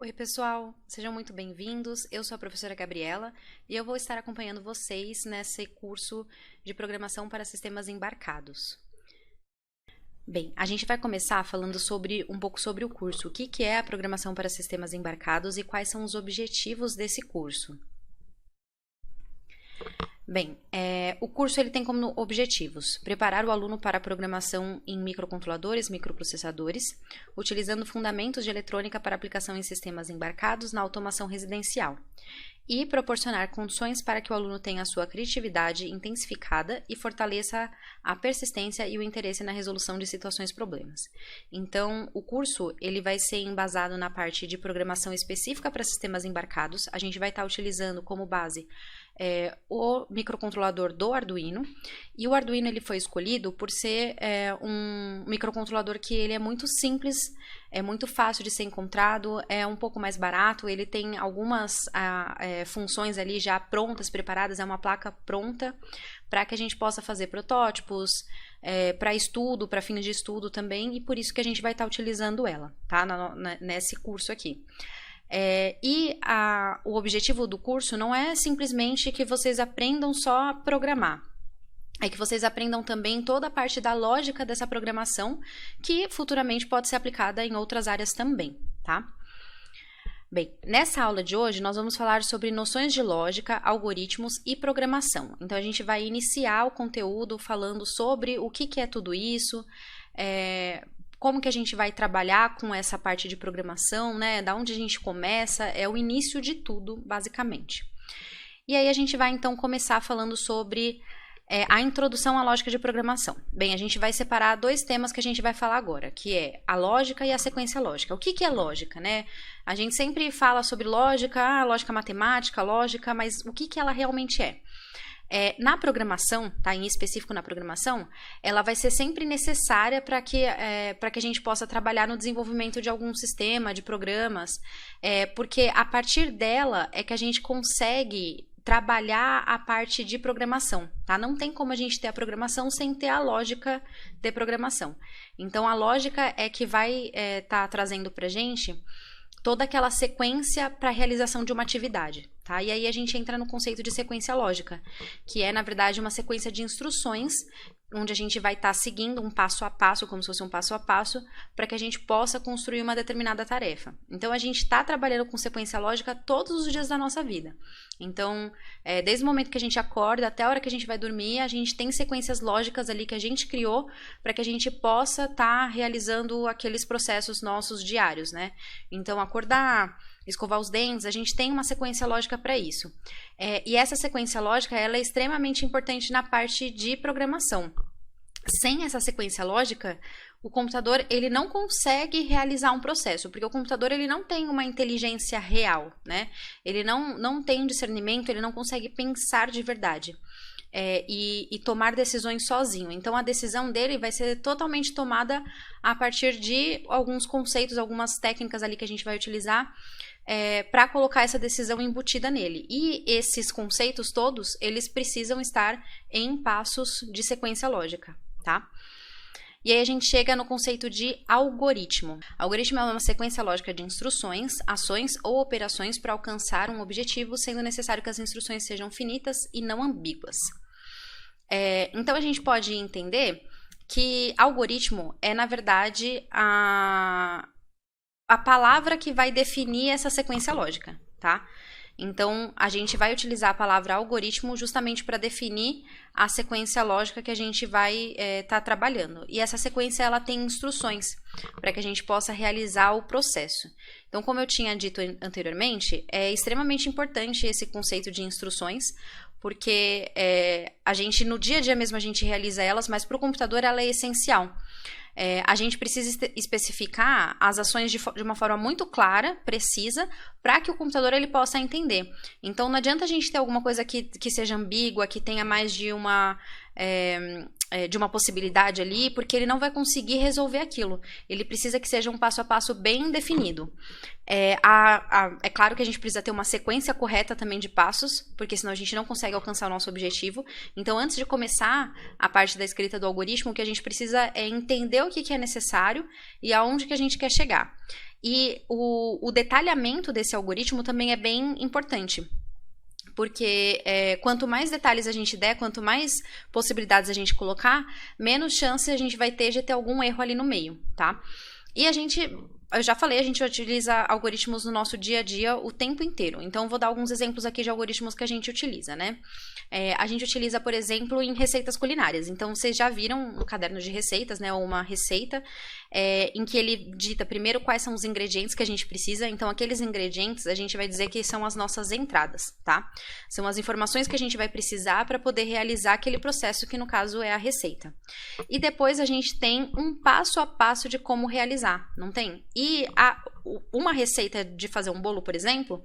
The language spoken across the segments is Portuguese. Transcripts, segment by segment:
Oi, pessoal, sejam muito bem-vindos. Eu sou a professora Gabriela e eu vou estar acompanhando vocês nesse curso de programação para sistemas embarcados. Bem, a gente vai começar falando um pouco sobre o curso, o que é a programação para sistemas embarcados e quais são os objetivos desse curso. Bem, o curso ele tem como objetivos preparar o aluno para a programação em microcontroladores, microprocessadores, utilizando fundamentos de eletrônica para aplicação em sistemas embarcados na automação residencial, e proporcionar condições para que o aluno tenha a sua criatividade intensificada e fortaleça a persistência e o interesse na resolução de situações e problemas. Então, o curso ele vai ser embasado na parte de programação específica para sistemas embarcados. A gente vai estar utilizando como base o microcontrolador do Arduino, e o Arduino ele foi escolhido por ser um microcontrolador que ele é muito simples, é muito fácil de ser encontrado, é um pouco mais barato, ele tem algumas funções ali já prontas, preparadas, é uma placa pronta para que a gente possa fazer protótipos, para estudo, para fins de estudo também, e por isso que a gente vai estar utilizando ela, tá? Nesse curso aqui. O objetivo do curso não é simplesmente que vocês aprendam só a programar, é que vocês aprendam também toda a parte da lógica dessa programação, que futuramente pode ser aplicada em outras áreas também, tá? Bem, nessa aula de hoje nós vamos falar sobre noções de lógica, algoritmos e programação. Então a gente vai iniciar o conteúdo falando sobre o que é tudo isso, como que a gente vai trabalhar com essa parte de programação, né? Da onde a gente começa, é o início de tudo, basicamente. E aí a gente vai então começar falando sobre a introdução à lógica de programação. Bem, a gente vai separar dois temas que a gente vai falar agora, que é a lógica e a sequência lógica. O que é lógica, né? A gente sempre fala sobre lógica, lógica matemática, lógica, mas o que ela realmente é? Na programação, tá, em específico na programação, ela vai ser sempre necessária para que a gente possa trabalhar no desenvolvimento de algum sistema, de programas, porque a partir dela é que a gente consegue trabalhar a parte de programação, tá? Não tem como a gente ter a programação sem ter a lógica de programação. Então, a lógica é que vai tá trazendo pra gente toda aquela sequência para a realização de uma atividade, tá? E aí a gente entra no conceito de sequência lógica, que é, na verdade, uma sequência de instruções, onde a gente vai estar seguindo um passo a passo, como se fosse um passo a passo, para que a gente possa construir uma determinada tarefa. Então, a gente está trabalhando com sequência lógica todos os dias da nossa vida. Então, desde o momento que a gente acorda até a hora que a gente vai dormir, a gente tem sequências lógicas ali que a gente criou para que a gente possa estar realizando aqueles processos nossos diários, né? Então, acordar, escovar os dentes, a gente tem uma sequência lógica para isso. E essa sequência lógica ela é extremamente importante na parte de programação. Sem essa sequência lógica, o computador ele não consegue realizar um processo, porque o computador ele não tem uma inteligência real, né? Ele não tem um discernimento, ele não consegue pensar de verdade. E tomar decisões sozinho. Então, a decisão dele vai ser totalmente tomada a partir de alguns conceitos, algumas técnicas ali que a gente vai utilizar para colocar essa decisão embutida nele. E esses conceitos todos, eles precisam estar em passos de sequência lógica, tá? E aí a gente chega no conceito de algoritmo. Algoritmo é uma sequência lógica de instruções, ações ou operações para alcançar um objetivo, sendo necessário que as instruções sejam finitas e não ambíguas. Então a gente pode entender que algoritmo é, na verdade, a palavra que vai definir essa sequência lógica, tá? Então, a gente vai utilizar a palavra algoritmo justamente para definir a sequência lógica que a gente vai estar trabalhando. E essa sequência, ela tem instruções para que a gente possa realizar o processo. Então, como eu tinha dito anteriormente, é extremamente importante esse conceito de instruções, porque a gente, no dia a dia mesmo, a gente realiza elas, mas para o computador ela é essencial. A gente precisa especificar as ações de uma forma muito clara, precisa, para que o computador ele possa entender. Então, não adianta a gente ter alguma coisa que seja ambígua, que tenha mais de uma possibilidade ali, porque ele não vai conseguir resolver aquilo. Ele precisa que seja um passo a passo bem definido. É claro que a gente precisa ter uma sequência correta também de passos, porque senão a gente não consegue alcançar o nosso objetivo. Então, antes de começar a parte da escrita do algoritmo, o que a gente precisa é entender o que é necessário e aonde que a gente quer chegar. E o detalhamento desse algoritmo também é bem importante. Porque quanto mais detalhes a gente der, quanto mais possibilidades a gente colocar, menos chance a gente vai ter de ter algum erro ali no meio, tá? E eu já falei, a gente utiliza algoritmos no nosso dia a dia o tempo inteiro. Então, vou dar alguns exemplos aqui de algoritmos que a gente utiliza, né? A gente utiliza, por exemplo, em receitas culinárias. Então, vocês já viram um caderno de receitas, né? Ou uma receita, em que ele dita primeiro quais são os ingredientes que a gente precisa. Então, aqueles ingredientes, a gente vai dizer que são as nossas entradas, tá? São as informações que a gente vai precisar para poder realizar aquele processo que, no caso, é a receita. E depois, a gente tem um passo a passo de como realizar, não tem? E uma receita de fazer um bolo, por exemplo,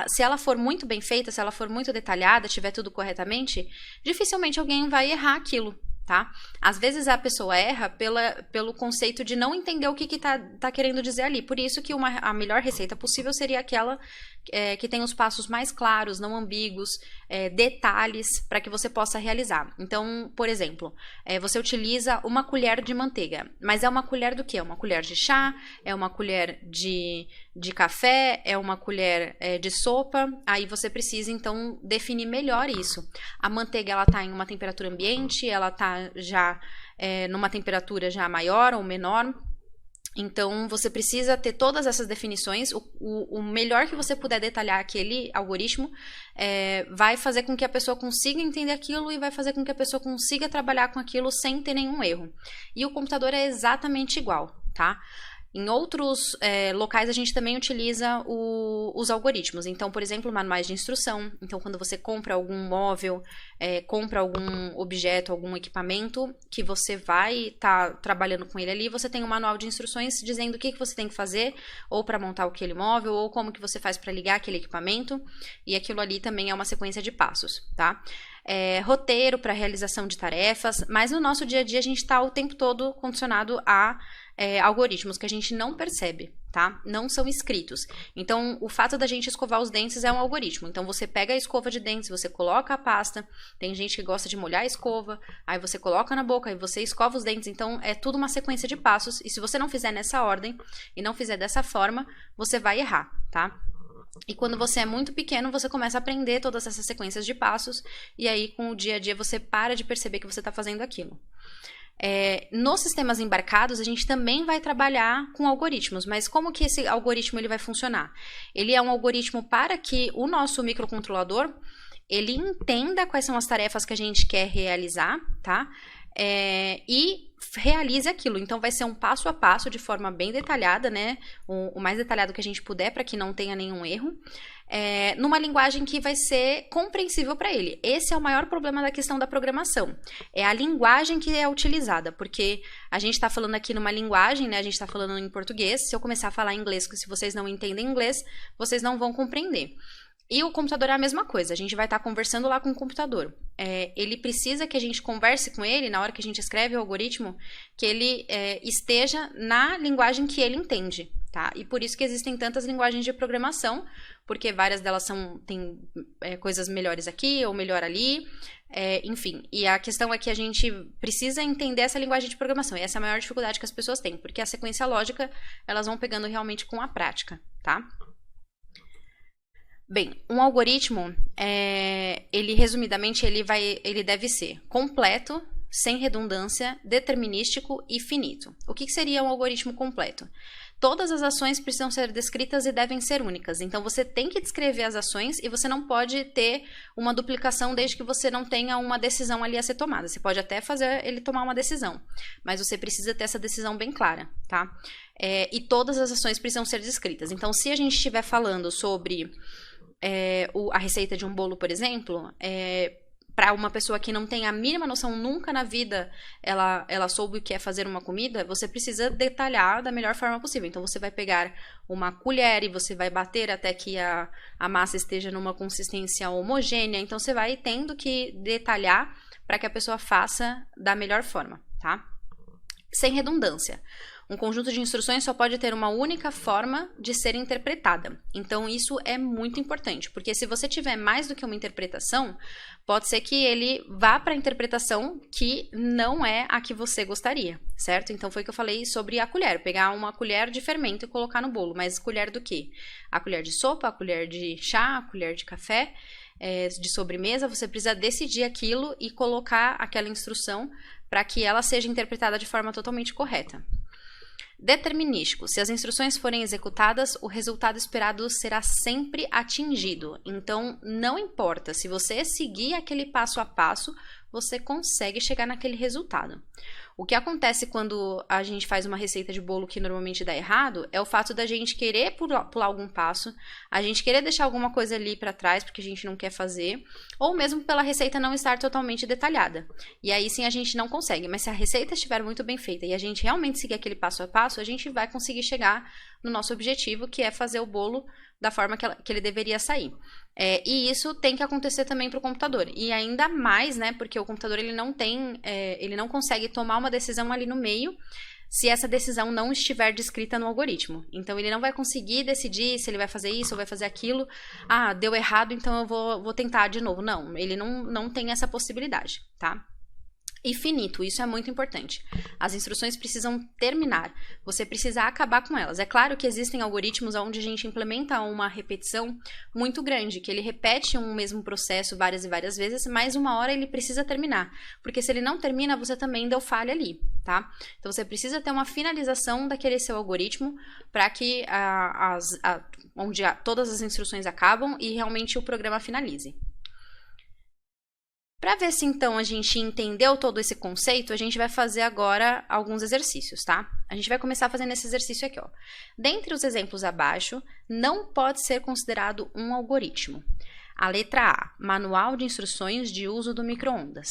se ela for muito bem feita, se ela for muito detalhada, tiver tudo corretamente, dificilmente alguém vai errar aquilo, tá? Às vezes a pessoa erra pelo conceito de não entender o que tá querendo dizer ali. Por isso que a melhor receita possível seria aquela que tem os passos mais claros, não ambíguos, detalhes para que você possa realizar. Então, por exemplo, você utiliza uma colher de manteiga, mas é uma colher do quê? É uma colher de chá? É uma colher de café? É uma colher de sopa? Aí você precisa, então, definir melhor isso. A manteiga, ela está em uma temperatura ambiente, ela está já numa temperatura já maior ou menor. Então, você precisa ter todas essas definições. O melhor que você puder detalhar aquele algoritmo vai fazer com que a pessoa consiga entender aquilo e vai fazer com que a pessoa consiga trabalhar com aquilo sem ter nenhum erro. E o computador é exatamente igual, tá? Em outros locais, a gente também utiliza os algoritmos. Então, por exemplo, manuais de instrução. Então, quando você compra algum móvel, compra algum objeto, algum equipamento, que você vai estar trabalhando com ele ali, você tem um manual de instruções dizendo o que você tem que fazer, ou para montar aquele móvel, ou como que você faz para ligar aquele equipamento. E aquilo ali também é uma sequência de passos, tá? Roteiro para realização de tarefas. Mas no nosso dia a dia, a gente está o tempo todo condicionado a algoritmos que a gente não percebe, tá? Não são escritos. Então, o fato da gente escovar os dentes é um algoritmo. Então, você pega a escova de dentes, você coloca a pasta, tem gente que gosta de molhar a escova, aí você coloca na boca, aí você escova os dentes. Então, é tudo uma sequência de passos, e se você não fizer nessa ordem e não fizer dessa forma, você vai errar, tá? E quando você é muito pequeno, você começa a aprender todas essas sequências de passos, e aí, com o dia a dia, você para de perceber que você está fazendo aquilo. Nos sistemas embarcados, a gente também vai trabalhar com algoritmos, mas como que esse algoritmo ele vai funcionar? Ele é um algoritmo para que o nosso microcontrolador ele entenda quais são as tarefas que a gente quer realizar, tá? E realize aquilo. Então, vai ser um passo a passo, de forma bem detalhada, né? O mais detalhado que a gente puder, para que não tenha nenhum erro. Numa linguagem que vai ser compreensível para ele. Esse é o maior problema da questão da programação. É a linguagem que é utilizada, porque a gente está falando aqui numa linguagem, né? A gente está falando em português. Se eu começar a falar inglês, se vocês não entendem inglês, vocês não vão compreender. E o computador é a mesma coisa, a gente vai estar conversando lá com o computador. Ele precisa que a gente converse com ele, na hora que a gente escreve o algoritmo, que ele esteja na linguagem que ele entende, tá? E por isso que existem tantas linguagens de programação, porque várias delas têm coisas melhores aqui ou melhor ali, enfim. E a questão é que a gente precisa entender essa linguagem de programação, e essa é a maior dificuldade que as pessoas têm, porque a sequência lógica, elas vão pegando realmente com a prática, tá? Bem, um algoritmo, ele resumidamente, ele deve ser completo, sem redundância, determinístico e finito. O que seria um algoritmo completo? Todas as ações precisam ser descritas e devem ser únicas. Então, você tem que descrever as ações e você não pode ter uma duplicação desde que você não tenha uma decisão ali a ser tomada. Você pode até fazer ele tomar uma decisão, mas você precisa ter essa decisão bem clara, tá? E todas as ações precisam ser descritas. Então, se a gente estiver falando sobre a receita de um bolo, por exemplo, para uma pessoa que não tem a mínima noção, nunca na vida ela soube o que é fazer uma comida, você precisa detalhar da melhor forma possível. Então, você vai pegar uma colher e você vai bater até que a massa esteja numa consistência homogênea. Então, você vai tendo que detalhar para que a pessoa faça da melhor forma, tá? Sem redundância. Um conjunto de instruções só pode ter uma única forma de ser interpretada. Então, isso é muito importante, porque se você tiver mais do que uma interpretação, pode ser que ele vá para a interpretação que não é a que você gostaria, certo? Então, foi o que eu falei sobre a colher. Pegar uma colher de fermento e colocar no bolo. Mas colher do quê? A colher de sopa, a colher de chá, a colher de café, de sobremesa. Você precisa decidir aquilo e colocar aquela instrução para que ela seja interpretada de forma totalmente correta. Determinístico. Se as instruções forem executadas, o resultado esperado será sempre atingido. Então, não importa. Se você seguir aquele passo a passo, você consegue chegar naquele resultado. O que acontece quando a gente faz uma receita de bolo que normalmente dá errado é o fato da gente querer pular algum passo, a gente querer deixar alguma coisa ali para trás porque a gente não quer fazer, ou mesmo pela receita não estar totalmente detalhada. E aí sim a gente não consegue, mas se a receita estiver muito bem feita e a gente realmente seguir aquele passo a passo, a gente vai conseguir chegar no nosso objetivo, que é fazer o bolo da forma que ele deveria sair. E isso tem que acontecer também para o computador. E ainda mais, né? Porque o computador ele não consegue tomar uma decisão ali no meio se essa decisão não estiver descrita no algoritmo. Então ele não vai conseguir decidir se ele vai fazer isso ou vai fazer aquilo. Ah, deu errado, então eu vou tentar de novo. Não, ele não tem essa possibilidade, tá? E finito, isso é muito importante. As instruções precisam terminar, você precisa acabar com elas. É claro que existem algoritmos onde a gente implementa uma repetição muito grande, que ele repete um mesmo processo várias e várias vezes, mas uma hora ele precisa terminar. Porque se ele não termina, você também deu falha ali, tá? Então você precisa ter uma finalização daquele seu algoritmo para que todas as instruções acabam e realmente o programa finalize. Para ver se então a gente entendeu todo esse conceito, a gente vai fazer agora alguns exercícios, tá? A gente vai começar fazendo esse exercício aqui, ó. Dentre os exemplos abaixo, não pode ser considerado um algoritmo. A letra A, manual de instruções de uso do micro-ondas.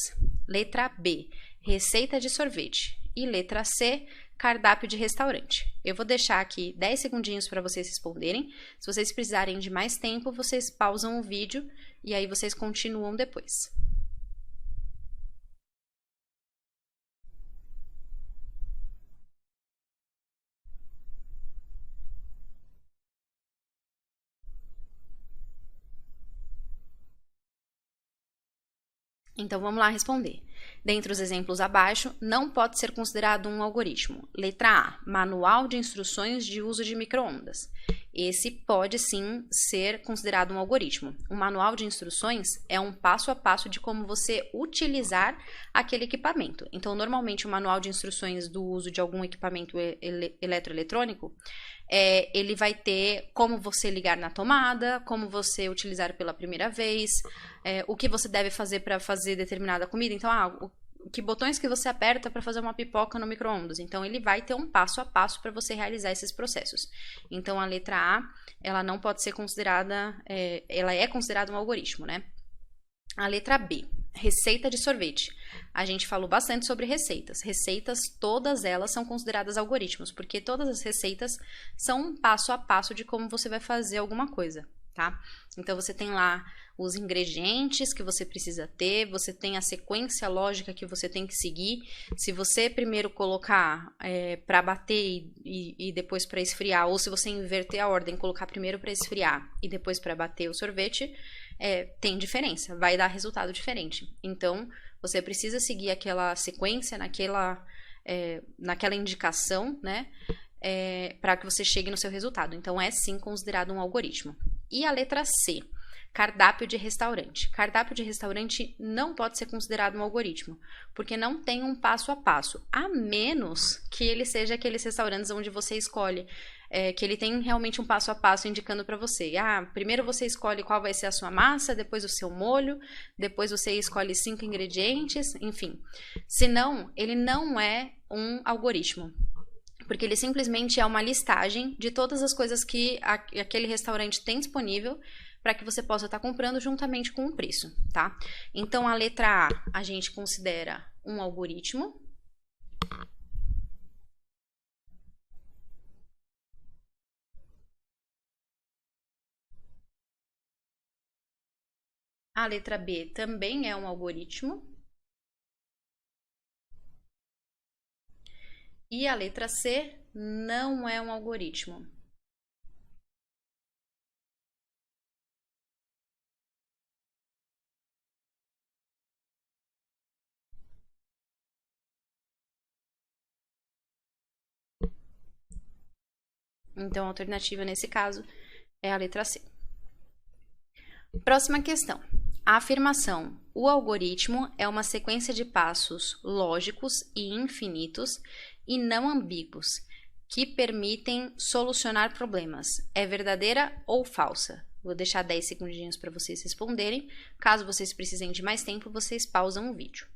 Letra B, receita de sorvete. E letra C, cardápio de restaurante. Eu vou deixar aqui 10 segundinhos para vocês responderem. Se vocês precisarem de mais tempo, vocês pausam o vídeo e aí vocês continuam depois. Então, vamos lá responder. Dentre os exemplos abaixo, não pode ser considerado um algoritmo. Letra A, manual de instruções de uso de micro-ondas. Esse pode sim ser considerado um algoritmo. O manual de instruções é um passo a passo de como você utilizar aquele equipamento. Então, normalmente, o manual de instruções do uso de algum equipamento eletroeletrônico, ele vai ter como você ligar na tomada, como você utilizar pela primeira vez, o que você deve fazer para fazer determinada comida. Então, que botões que você aperta para fazer uma pipoca no micro-ondas. Então, ele vai ter um passo a passo para você realizar esses processos. Então, a letra A, ela não pode ser considerada, ela é considerada um algoritmo, né? A letra B, receita de sorvete. A gente falou bastante sobre receitas. Receitas, todas elas são consideradas algoritmos, porque todas as receitas são um passo a passo de como você vai fazer alguma coisa, tá? Então, você tem lá os ingredientes que você precisa ter, você tem a sequência lógica que você tem que seguir. Se você primeiro colocar para bater e depois para esfriar, ou se você inverter a ordem, colocar primeiro para esfriar e depois para bater o sorvete, tem diferença, vai dar resultado diferente. Então, você precisa seguir aquela sequência, naquela indicação, né? Para que você chegue no seu resultado. Então, é sim considerado um algoritmo. E a letra C, cardápio de restaurante. Cardápio de restaurante não pode ser considerado um algoritmo, porque não tem um passo a passo, a menos que ele seja aqueles restaurantes onde você escolhe, que ele tem realmente um passo a passo indicando para você. Primeiro você escolhe qual vai ser a sua massa, depois o seu molho, depois você escolhe 5 ingredientes, enfim. Senão, ele não é um algoritmo. Porque ele simplesmente é uma listagem de todas as coisas que aquele restaurante tem disponível para que você possa estar comprando juntamente com o preço, tá? Então, a letra A, a gente considera um algoritmo. A letra B também é um algoritmo. E a letra C não é um algoritmo. Então, a alternativa nesse caso é a letra C. Próxima questão. A afirmação: o algoritmo é uma sequência de passos lógicos e infinitos e não ambíguos que permitem solucionar problemas. É verdadeira ou falsa? Vou deixar 10 segundinhos para vocês responderem. Caso vocês precisem de mais tempo, vocês pausam o vídeo.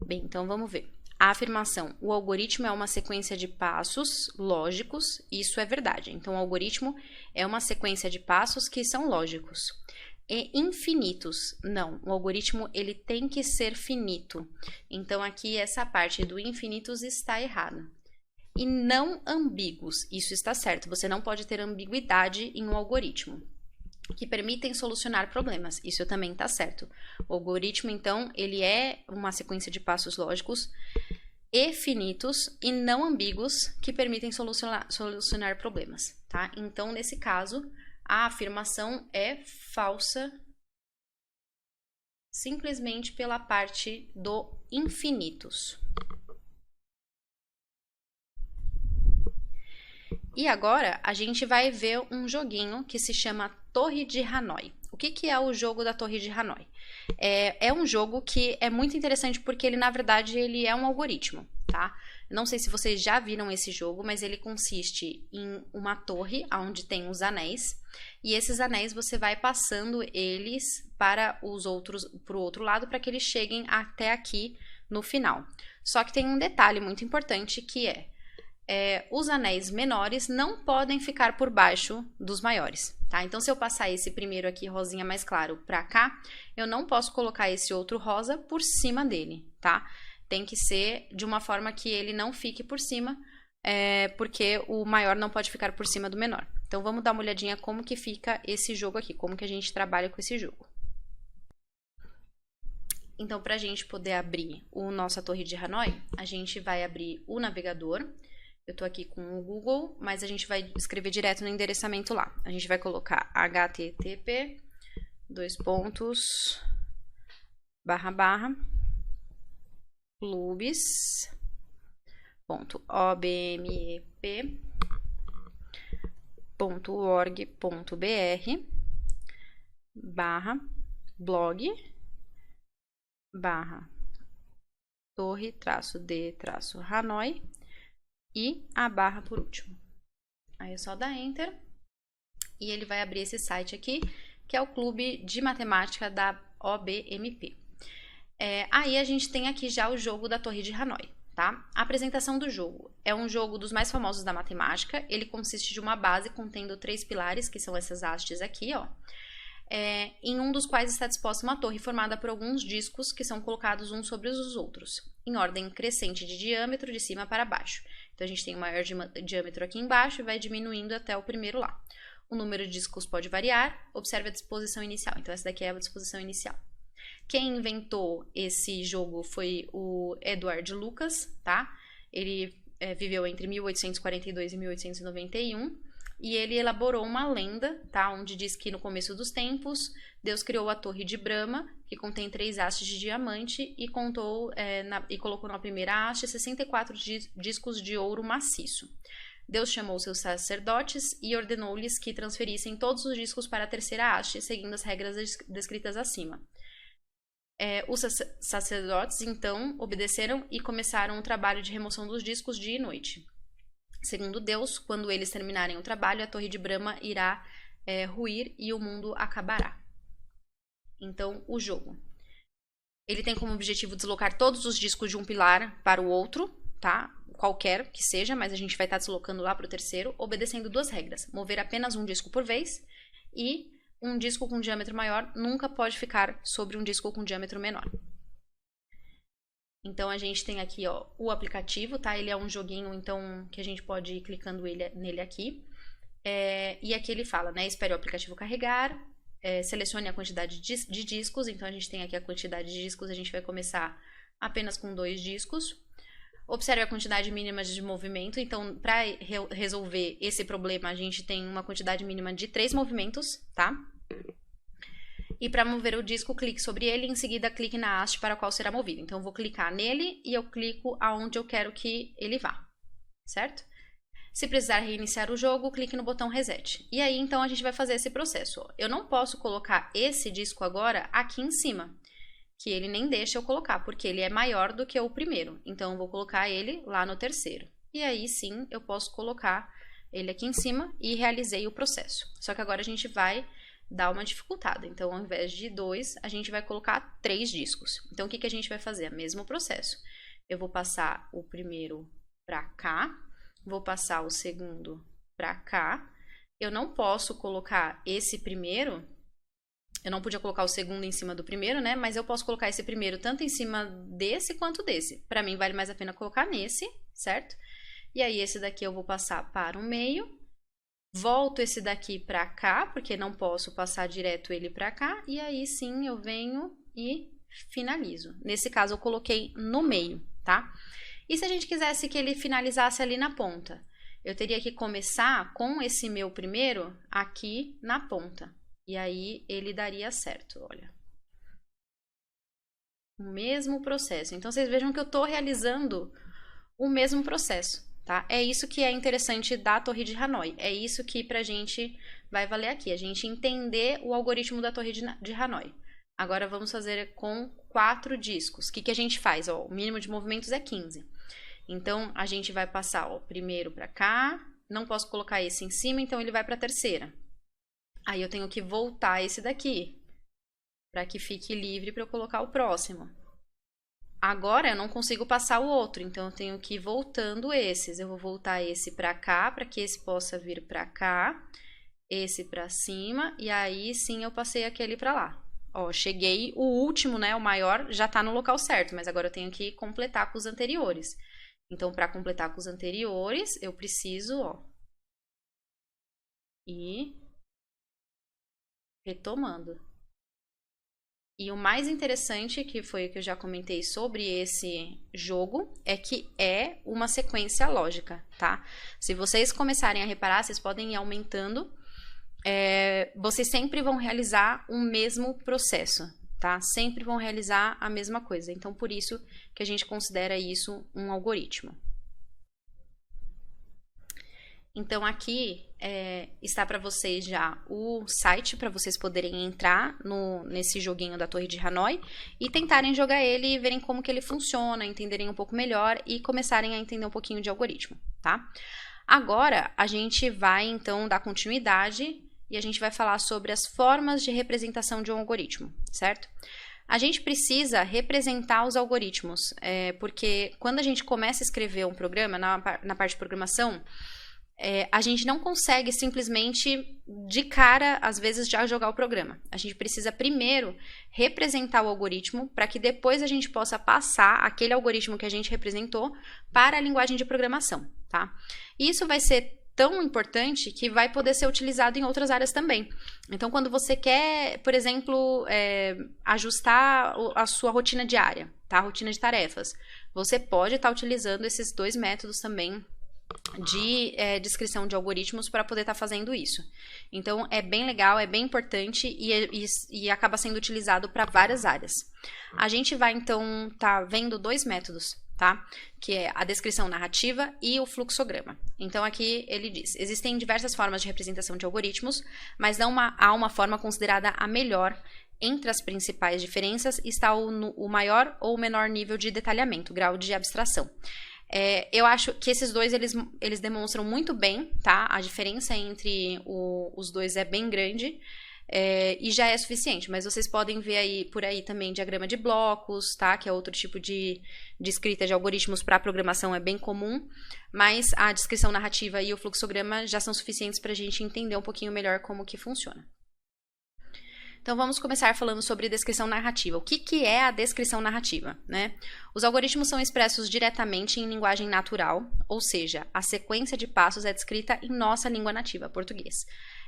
Bem, então vamos ver. A afirmação: o algoritmo é uma sequência de passos lógicos, isso é verdade. Então, o algoritmo é uma sequência de passos que são lógicos. E infinitos, não. O algoritmo ele tem que ser finito. Então, aqui essa parte do infinitos está errada. E não ambíguos, isso está certo. Você não pode ter ambiguidade em um algoritmo. Que permitem solucionar problemas. Isso também está certo. O algoritmo, então, ele é uma sequência de passos lógicos e finitos e não ambíguos que permitem solucionar problemas, tá? Então, nesse caso, a afirmação é falsa simplesmente pela parte do infinitos. E agora a gente vai ver um joguinho que se chama Torre de Hanoi. O que é o jogo da Torre de Hanoi? É um jogo que é muito interessante porque ele, na verdade, ele é um algoritmo, tá? Não sei se vocês já viram esse jogo, mas ele consiste em uma torre onde tem os anéis. E esses anéis você vai passando eles para o outro lado para que eles cheguem até aqui no final. Só que tem um detalhe muito importante que os anéis menores não podem ficar por baixo dos maiores, tá? Então, se eu passar esse primeiro aqui, rosinha mais claro, pra cá, eu não posso colocar esse outro rosa por cima dele, tá? Tem que ser de uma forma que ele não fique por cima, porque o maior não pode ficar por cima do menor. Então, vamos dar uma olhadinha como que fica esse jogo aqui, como que a gente trabalha com esse jogo. Então, pra gente poder abrir a nossa Torre de Hanoi, a gente vai abrir o navegador. Eu tô aqui com o Google, mas a gente vai escrever direto no endereçamento lá. A gente vai colocar http clubes.obmp.org.br/torre-de-hanoi e a barra por último. Aí é só dar Enter e ele vai abrir esse site aqui, que é o Clube de Matemática da OBMP. Aí a gente tem aqui já o jogo da Torre de Hanoi, tá? A apresentação do jogo é um jogo dos mais famosos da matemática. Ele consiste de uma base contendo 3 pilares, que são essas hastes aqui, ó. Em um dos quais está disposta uma torre formada por alguns discos que são colocados uns sobre os outros, em ordem crescente de diâmetro, de cima para baixo. Então, a gente tem o maior diâmetro aqui embaixo e vai diminuindo até o primeiro lá. O número de discos pode variar, observe a disposição inicial. Então, essa daqui é a disposição inicial. Quem inventou esse jogo foi o Edward Lucas, tá? Ele viveu entre 1842 e 1891. E ele elaborou uma lenda, tá? Onde diz que no começo dos tempos, Deus criou a Torre de Brahma, que contém 3 hastes de diamante, e colocou na primeira haste 64 discos de ouro maciço. Deus chamou seus sacerdotes e ordenou-lhes que transferissem todos os discos para a terceira haste, seguindo as regras descritas acima. Os sacerdotes, então, obedeceram e começaram o trabalho de remoção dos discos dia e noite. Segundo Deus, quando eles terminarem o trabalho, a Torre de Brahma irá ruir e o mundo acabará. Então, o jogo. Ele tem como objetivo deslocar todos os discos de um pilar para o outro, tá? Qualquer que seja, mas a gente vai estar deslocando lá para o terceiro, obedecendo 2 regras. Mover apenas um disco por vez e um disco com diâmetro maior nunca pode ficar sobre um disco com diâmetro menor. Então, a gente tem aqui, ó, o aplicativo, tá? Ele é um joguinho, então, que a gente pode ir clicando nele aqui. E aqui ele fala, né? Espere o aplicativo carregar, selecione a quantidade de discos. Então, a gente tem aqui a quantidade de discos, a gente vai começar apenas com 2 discos. Observe a quantidade mínima de movimento. Então, para resolver esse problema, a gente tem uma quantidade mínima de 3 movimentos, tá? E para mover o disco, clique sobre ele e em seguida clique na haste para a qual será movido. Então, eu vou clicar nele e eu clico aonde eu quero que ele vá, certo? Se precisar reiniciar o jogo, clique no botão Reset. E aí, então, a gente vai fazer esse processo. Ó. Eu não posso colocar esse disco agora aqui em cima, que ele nem deixa eu colocar, porque ele é maior do que o primeiro. Então, eu vou colocar ele lá no terceiro. E aí, sim, eu posso colocar ele aqui em cima e realizei o processo. Só que agora a gente vai dar uma dificultada. Então, ao invés de 2, a gente vai colocar 3 discos. Então, o que a gente vai fazer? O mesmo processo. Eu vou passar o primeiro para cá, vou passar o segundo para cá. Eu não posso colocar esse primeiro, eu não podia colocar o segundo em cima do primeiro, né? Mas eu posso colocar esse primeiro tanto em cima desse quanto desse. Para mim, vale mais a pena colocar nesse, certo? E aí, esse daqui eu vou passar para o meio. Volto esse daqui para cá, porque não posso passar direto ele para cá. E aí, sim, eu venho e finalizo. Nesse caso, eu coloquei no meio, tá? E se a gente quisesse que ele finalizasse ali na ponta? Eu teria que começar com esse meu primeiro aqui na ponta. E aí, ele daria certo, olha. O mesmo processo. Então, vocês vejam que eu estou realizando o mesmo processo. Tá? É isso que é interessante da Torre de Hanoi. É isso que pra gente vai valer aqui. A gente entender o algoritmo da Torre de Hanoi. Agora vamos fazer com 4 discos. O que a gente faz? Ó, o mínimo de movimentos é 15. Então, a gente vai passar o primeiro pra cá. Não posso colocar esse em cima, então ele vai pra terceira. Aí eu tenho que voltar esse daqui. Pra que fique livre pra eu colocar o próximo. Agora eu não consigo passar o outro, então eu tenho que ir voltando esses. Eu vou voltar esse para cá, para que esse possa vir para cá, esse para cima, e aí sim eu passei aquele para lá. Ó, cheguei, o último, né, o maior, já tá no local certo, mas agora eu tenho que completar com os anteriores. Então, para completar com os anteriores, eu preciso, ó, ir retomando. E o mais interessante, que foi o que eu já comentei sobre esse jogo, é que é uma sequência lógica, tá? Se vocês começarem a reparar, vocês podem ir aumentando, vocês sempre vão realizar o mesmo processo, tá? Sempre vão realizar a mesma coisa. Então, por isso que a gente considera isso um algoritmo. Então, aqui está para vocês já o site para vocês poderem entrar nesse joguinho da Torre de Hanoi e tentarem jogar ele e verem como que ele funciona, entenderem um pouco melhor e começarem a entender um pouquinho de algoritmo, tá? Agora, a gente vai, então, dar continuidade e a gente vai falar sobre as formas de representação de um algoritmo, certo? A gente precisa representar os algoritmos, porque quando a gente começa a escrever um programa, na parte de programação, a gente não consegue simplesmente de cara, às vezes, já jogar o programa. A gente precisa primeiro representar o algoritmo para que depois a gente possa passar aquele algoritmo que a gente representou para a linguagem de programação, tá? E isso vai ser tão importante que vai poder ser utilizado em outras áreas também. Então, quando você quer, por exemplo, ajustar a sua rotina diária, tá? A rotina de tarefas, você pode estar utilizando esses 2 métodos também de descrição de algoritmos para poder estar fazendo isso. Então, é bem legal, é bem importante e acaba sendo utilizado para várias áreas. A gente vai, então, estar vendo 2 métodos, tá? Que é a descrição narrativa e o fluxograma. Então, aqui ele diz, existem diversas formas de representação de algoritmos, mas não há uma forma considerada a melhor. Entre as principais diferenças está o maior ou menor nível de detalhamento, grau de abstração. Eu acho que esses 2, eles demonstram muito bem, tá? A diferença entre os 2 é bem grande e já é suficiente. Mas vocês podem ver aí, por aí também diagrama de blocos, tá? Que é outro tipo de escrita de algoritmos para programação, é bem comum. Mas a descrição narrativa e o fluxograma já são suficientes para a gente entender um pouquinho melhor como que funciona. Então vamos começar falando sobre descrição narrativa. O que é a descrição narrativa, né? Os algoritmos são expressos diretamente em linguagem natural, ou seja, a sequência de passos é descrita em nossa língua nativa, português.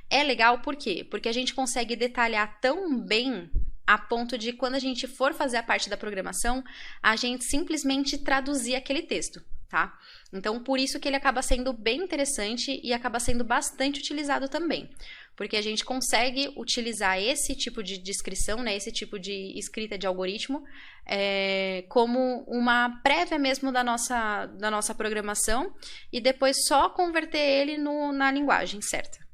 É legal por quê? Porque a gente consegue detalhar tão bem a ponto de, quando a gente for fazer a parte da programação, a gente simplesmente traduzir aquele texto, tá? Então, por isso que ele acaba sendo bem interessante e acaba sendo bastante utilizado também. Porque a gente consegue utilizar esse tipo de descrição, né, esse tipo de escrita de algoritmo, como uma prévia mesmo da nossa programação e depois só converter ele na linguagem certa.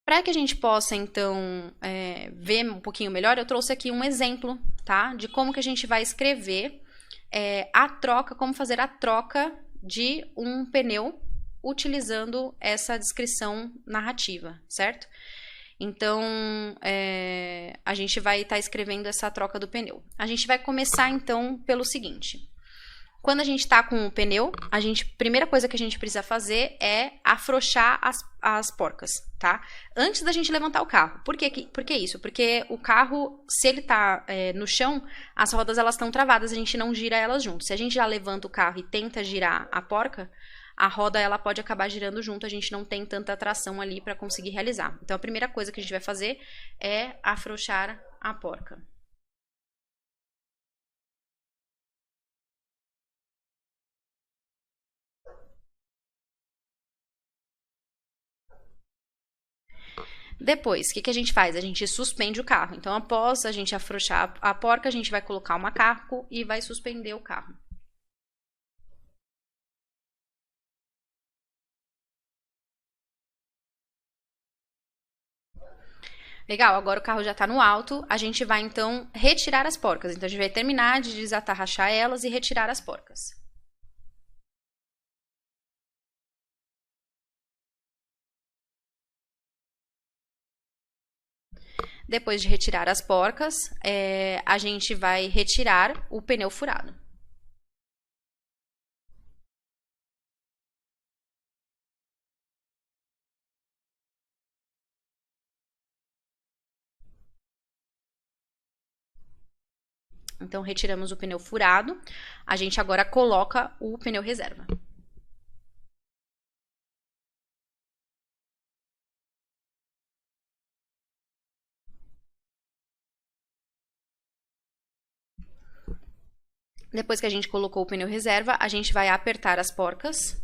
Para que a gente possa, então, ver um pouquinho melhor, eu trouxe aqui um exemplo, tá, de como que a gente vai escrever como fazer a troca de um pneu utilizando essa descrição narrativa, certo? Então, a gente vai estar escrevendo essa troca do pneu. A gente vai começar, então, pelo seguinte. Quando a gente está com o pneu, a primeira coisa que a gente precisa fazer é afrouxar as porcas, tá? Antes da gente levantar o carro. Por que isso? Porque o carro, se ele está no chão, as rodas elas estão travadas, a gente não gira elas junto. Se a gente já levanta o carro e tenta girar a porca, a roda ela pode acabar girando junto, a gente não tem tanta tração ali para conseguir realizar. Então, a primeira coisa que a gente vai fazer é afrouxar a porca. Depois, o que a gente faz? A gente suspende o carro. Então, após a gente afrouxar a porca, a gente vai colocar o macaco e vai suspender o carro. Legal, agora o carro já está no alto, a gente vai então retirar as porcas. Então, a gente vai terminar de desatarrachar elas e retirar as porcas. Depois de retirar as porcas, a gente vai retirar o pneu furado. Então, retiramos o pneu furado, a gente agora coloca o pneu reserva. Depois que a gente colocou o pneu reserva, a gente vai apertar as porcas.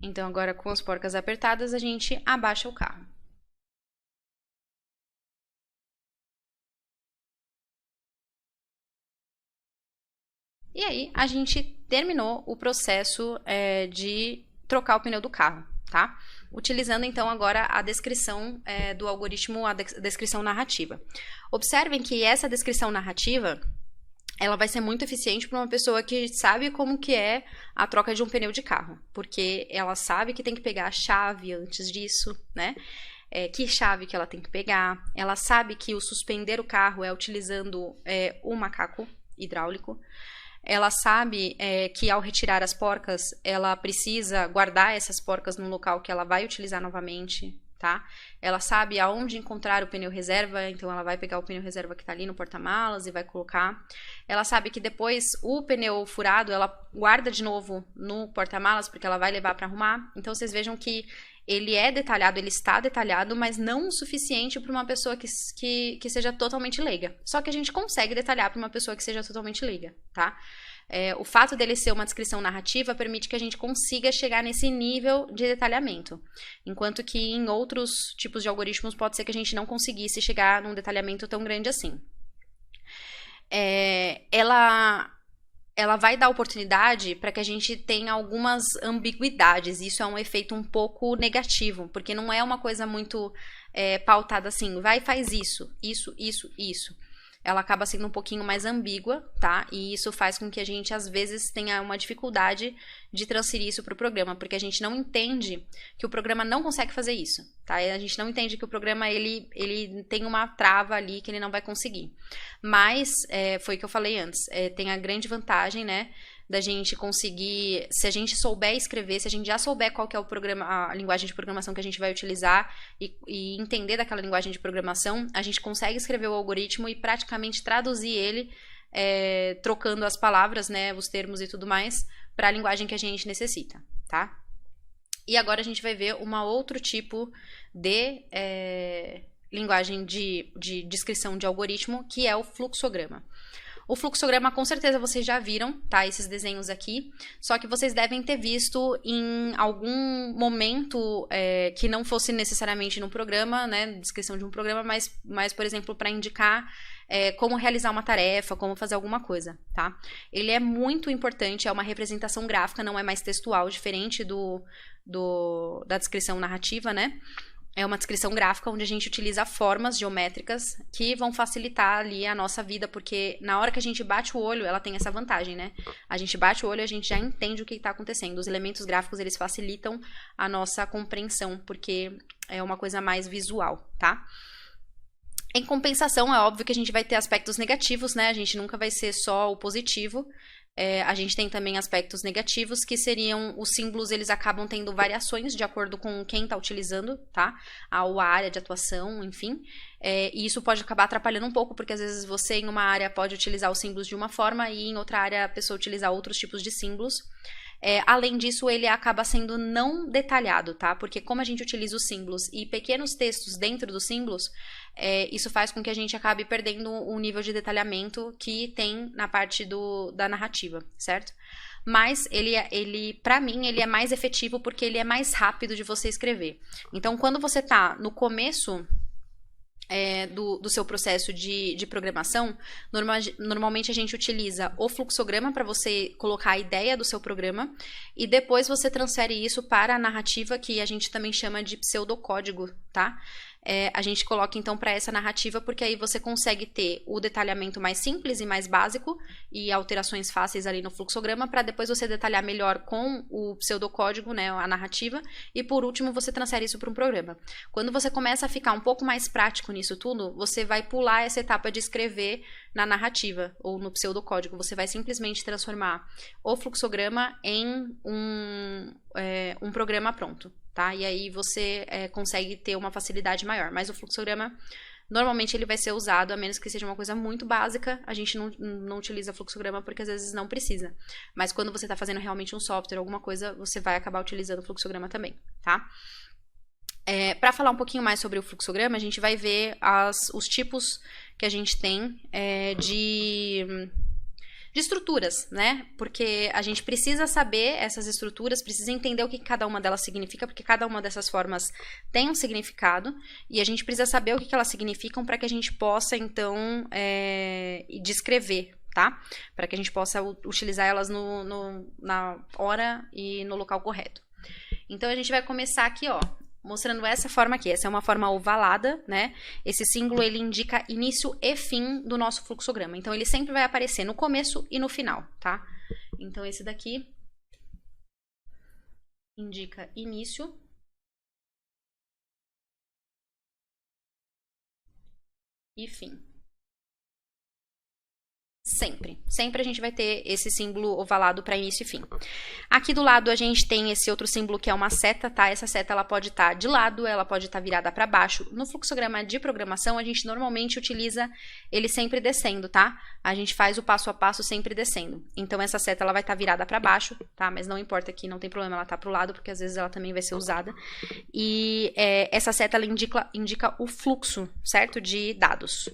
Então, agora com as porcas apertadas, a gente abaixa o carro. E aí, a gente terminou o processo de trocar o pneu do carro, tá? Utilizando, então, agora a descrição do algoritmo, a descrição narrativa. Observem que essa descrição narrativa, ela vai ser muito eficiente para uma pessoa que sabe como que é a troca de um pneu de carro, porque ela sabe que tem que pegar a chave antes disso, né? Que chave que ela tem que pegar, ela sabe que o suspender o carro é utilizando o macaco hidráulico, ela sabe que ao retirar as porcas, ela precisa guardar essas porcas num local que ela vai utilizar novamente, tá? Ela sabe aonde encontrar o pneu reserva, então ela vai pegar o pneu reserva que está ali no porta-malas e vai colocar. Ela sabe que depois o pneu furado, ela guarda de novo no porta-malas, porque ela vai levar para arrumar. Então, vocês vejam que ele é detalhado, ele está detalhado, mas não o suficiente para uma pessoa que seja totalmente leiga. Só que a gente consegue detalhar para uma pessoa que seja totalmente leiga, tá? O fato dele ser uma descrição narrativa permite que a gente consiga chegar nesse nível de detalhamento. Enquanto que em outros tipos de algoritmos pode ser que a gente não conseguisse chegar num detalhamento tão grande assim. Ela vai dar oportunidade para que a gente tenha algumas ambiguidades. Isso é um efeito um pouco negativo, porque não é uma coisa muito pautada assim, vai e faz isso, isso, isso, isso. ela acaba sendo um pouquinho mais ambígua, tá? E isso faz com que a gente, às vezes, tenha uma dificuldade de transferir isso para o programa, porque a gente não entende que o programa não consegue fazer isso, tá? A gente não entende que o programa, ele tem uma trava ali que ele não vai conseguir. Mas, foi o que eu falei antes, tem a grande vantagem, né, da gente conseguir, se a gente souber escrever, se a gente já souber qual que é o programa, a linguagem de programação que a gente vai utilizar e entender daquela linguagem de programação, a gente consegue escrever o algoritmo e praticamente traduzir ele, trocando as palavras, né, os termos e tudo mais, para a linguagem que a gente necessita, tá? E agora a gente vai ver uma outro tipo de linguagem de descrição de algoritmo, que é o fluxograma. O fluxograma, com certeza, vocês já viram, tá? Esses desenhos aqui. Só que vocês devem ter visto em algum momento que não fosse necessariamente no programa, né? Descrição de um programa, mas por exemplo, para indicar como realizar uma tarefa, como fazer alguma coisa, tá? Ele é muito importante, é uma representação gráfica, não é mais textual, diferente da descrição narrativa, né? É uma descrição gráfica onde a gente utiliza formas geométricas que vão facilitar ali a nossa vida, porque na hora que a gente bate o olho, ela tem essa vantagem, né? A gente bate o olho e a gente já entende o que está acontecendo. Os elementos gráficos, eles facilitam a nossa compreensão, porque é uma coisa mais visual, tá? Em compensação, é óbvio que a gente vai ter aspectos negativos, né? A gente nunca vai ser só o positivo. A gente tem também aspectos negativos, que seriam os símbolos, eles acabam tendo variações de acordo com quem está utilizando, tá? A área de atuação, enfim. E isso pode acabar atrapalhando um pouco, porque às vezes você em uma área pode utilizar os símbolos de uma forma e em outra área a pessoa utilizar outros tipos de símbolos. Além disso, ele acaba sendo não detalhado, tá? Porque como a gente utiliza os símbolos e pequenos textos dentro dos símbolos, isso faz com que a gente acabe perdendo o nível de detalhamento que tem na parte da narrativa, certo? Mas ele para mim, ele é mais efetivo porque ele é mais rápido de você escrever. Então, quando você tá no começo do seu processo de programação, normalmente a gente utiliza o fluxograma para você colocar a ideia do seu programa e depois você transfere isso para a narrativa, que a gente também chama de pseudocódigo, tá? A gente coloca então para essa narrativa, porque aí você consegue ter o detalhamento mais simples e mais básico e alterações fáceis ali no fluxograma, para depois você detalhar melhor com o pseudocódigo, né, a narrativa, e por último você transfere isso para um programa. Quando você começa a ficar um pouco mais prático nisso tudo, você vai pular essa etapa de escrever na narrativa ou no pseudocódigo. Você vai simplesmente transformar o fluxograma em um programa pronto, tá? E aí você consegue ter uma facilidade maior. Mas o fluxograma, normalmente ele vai ser usado, a menos que seja uma coisa muito básica, a gente não utiliza fluxograma porque às vezes não precisa. Mas quando você está fazendo realmente um software, alguma coisa, você vai acabar utilizando o fluxograma também, tá? Para falar um pouquinho mais sobre o fluxograma, a gente vai ver os tipos que a gente tem de estruturas, né? Porque a gente precisa saber essas estruturas, precisa entender o que cada uma delas significa, porque cada uma dessas formas tem um significado, e a gente precisa saber o que elas significam para que a gente possa, então, descrever, tá? Para que a gente possa utilizar elas na hora e no local correto. Então, a gente vai começar aqui, ó, mostrando essa forma aqui. Essa é uma forma ovalada, né? Esse símbolo, ele indica início e fim do nosso fluxograma. Então, ele sempre vai aparecer no começo e no final, tá? Então, esse daqui indica início e fim. Sempre a gente vai ter esse símbolo ovalado para início e fim. Aqui do lado a gente tem esse outro símbolo que é uma seta, tá? Essa seta ela pode estar de lado, ela pode estar virada para baixo. No fluxograma de programação a gente normalmente utiliza ele sempre descendo, tá? A gente faz o passo a passo sempre descendo. Então essa seta ela vai estar virada para baixo, tá? Mas não importa aqui, não tem problema ela tá pro lado, porque às vezes ela também vai ser usada. E essa seta ela indica o fluxo, certo? De dados.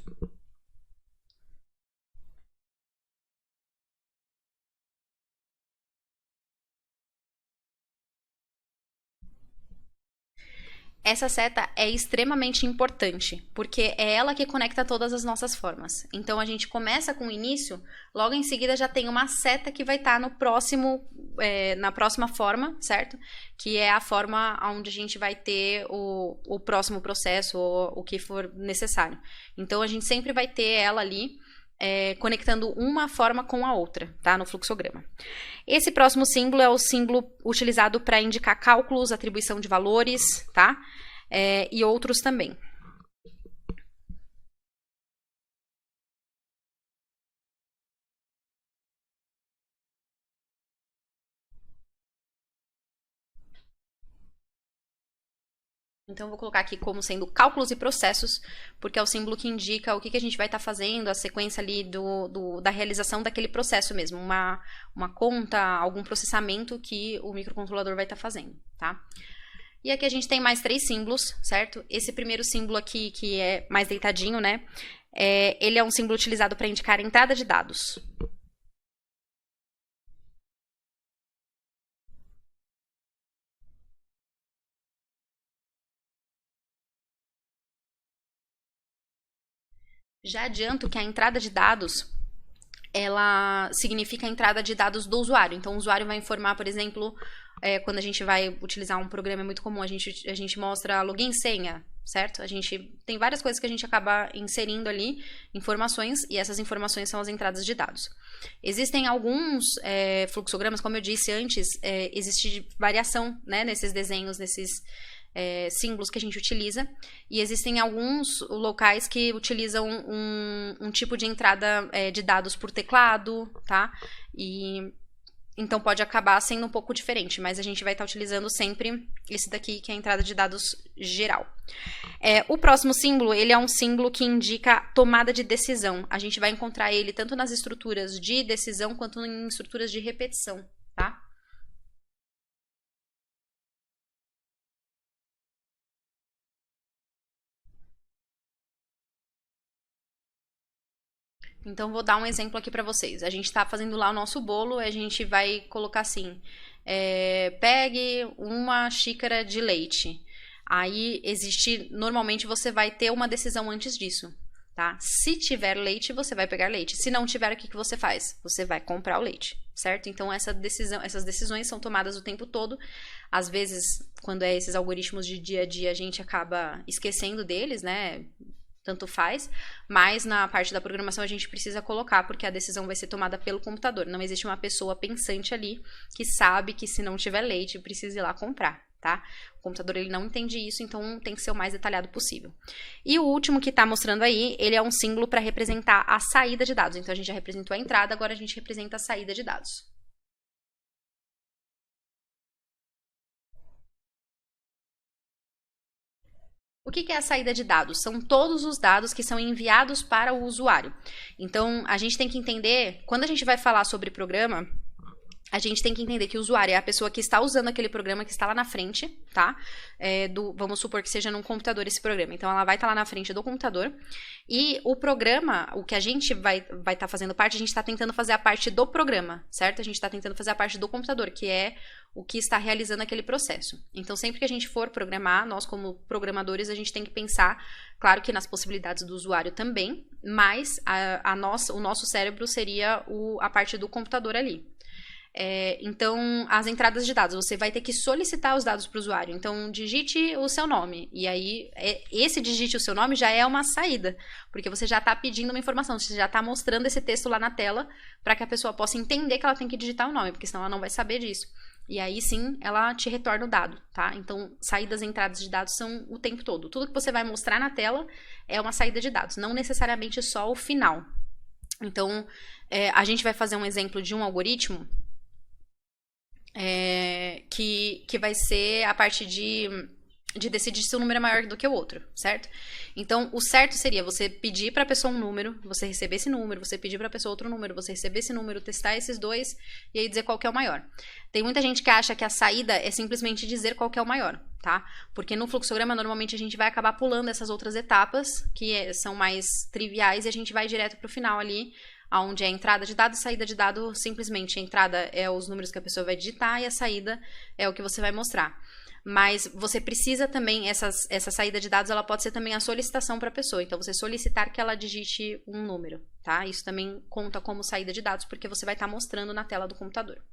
Essa seta é extremamente importante, porque é ela que conecta todas as nossas formas. Então a gente começa com o início, logo em seguida já tem uma seta que vai estar no próximo, na próxima forma, certo? Que é a forma onde a gente vai ter o próximo processo, ou o que for necessário. Então a gente sempre vai ter ela ali, conectando uma forma com a outra, tá? No fluxograma. Esse próximo símbolo é o símbolo utilizado para indicar cálculos, atribuição de valores, tá? E outros também. Então, eu vou colocar aqui como sendo cálculos e processos, porque é o símbolo que indica o que a gente vai estar fazendo, a sequência ali da realização daquele processo mesmo, uma conta, algum processamento que o microcontrolador vai estar fazendo, tá? E aqui a gente tem mais 3 símbolos, certo? Esse primeiro símbolo aqui, que é mais deitadinho, né? Ele é um símbolo utilizado para indicar a entrada de dados. Já adianto que a entrada de dados, ela significa a entrada de dados do usuário. Então, o usuário vai informar, por exemplo, quando a gente vai utilizar um programa, é muito comum, a gente mostra login e senha, certo? A gente tem várias coisas que a gente acaba inserindo ali, informações, e essas informações são as entradas de dados. Existem alguns fluxogramas, como eu disse antes, existe variação, né, nesses desenhos, nesses símbolos que a gente utiliza, e existem alguns locais que utilizam um tipo de entrada de dados por teclado, tá? E então pode acabar sendo um pouco diferente, mas a gente vai estar utilizando sempre esse daqui, que é a entrada de dados geral. O próximo símbolo, ele é um símbolo que indica tomada de decisão. A gente vai encontrar ele tanto nas estruturas de decisão quanto em estruturas de repetição, tá? Então, vou dar um exemplo aqui para vocês. A gente está fazendo lá o nosso bolo, a gente vai colocar assim: pegue uma xícara de leite. Aí normalmente você vai ter uma decisão antes disso, tá? Se tiver leite, você vai pegar leite. Se não tiver, o que você faz? Você vai comprar o leite, certo? Então, essas decisões são tomadas o tempo todo. Às vezes, quando é esses algoritmos de dia a dia, a gente acaba esquecendo deles, né? Tanto faz, mas na parte da programação a gente precisa colocar, porque a decisão vai ser tomada pelo computador. Não existe uma pessoa pensante ali que sabe que se não tiver leite, precisa ir lá comprar, tá? O computador ele não entende isso, então tem que ser o mais detalhado possível. E o último que está mostrando aí, ele é um símbolo para representar a saída de dados. Então a gente já representou a entrada, agora a gente representa a saída de dados. O que é a saída de dados? São todos os dados que são enviados para o usuário. Então, a gente tem que entender, quando a gente vai falar sobre programa, a gente tem que entender que o usuário é a pessoa que está usando aquele programa, que está lá na frente, tá? Vamos supor que seja num computador esse programa. Então, ela vai estar lá na frente do computador. E o programa, o que a gente vai estar fazendo parte, a gente está tentando fazer a parte do programa, certo? A gente está tentando fazer a parte do computador, que é o que está realizando aquele processo. Então, sempre que a gente for programar, nós como programadores, a gente tem que pensar, claro que nas possibilidades do usuário também, mas o nosso cérebro seria a parte do computador ali. Então, as entradas de dados, você vai ter que solicitar os dados para o usuário. Então, digite o seu nome. E aí, esse digite o seu nome já é uma saída, porque você já está pedindo uma informação, você já está mostrando esse texto lá na tela para que a pessoa possa entender que ela tem que digitar o nome, porque senão ela não vai saber disso. E aí sim, ela te retorna o dado, tá? Então, saídas e entradas de dados são o tempo todo. Tudo que você vai mostrar na tela é uma saída de dados, não necessariamente só o final. Então, a gente vai fazer um exemplo de um algoritmo que vai ser a parte de decidir se um número é maior do que o outro, certo? Então, o certo seria você pedir para a pessoa um número, você receber esse número, você pedir para a pessoa outro número, você receber esse número, testar esses dois e aí dizer qual que é o maior. Tem muita gente que acha que a saída é simplesmente dizer qual que é o maior, tá? Porque no fluxograma, normalmente, a gente vai acabar pulando essas outras etapas, que são mais triviais, e a gente vai direto para o final ali, onde é a entrada de dado e saída de dado. Simplesmente a entrada é os números que a pessoa vai digitar e a saída é o que você vai mostrar. Mas você precisa também, essa saída de dados, ela pode ser também a solicitação para a pessoa. Então, você solicitar que ela digite um número, tá? Isso também conta como saída de dados, porque você vai estar mostrando na tela do computador.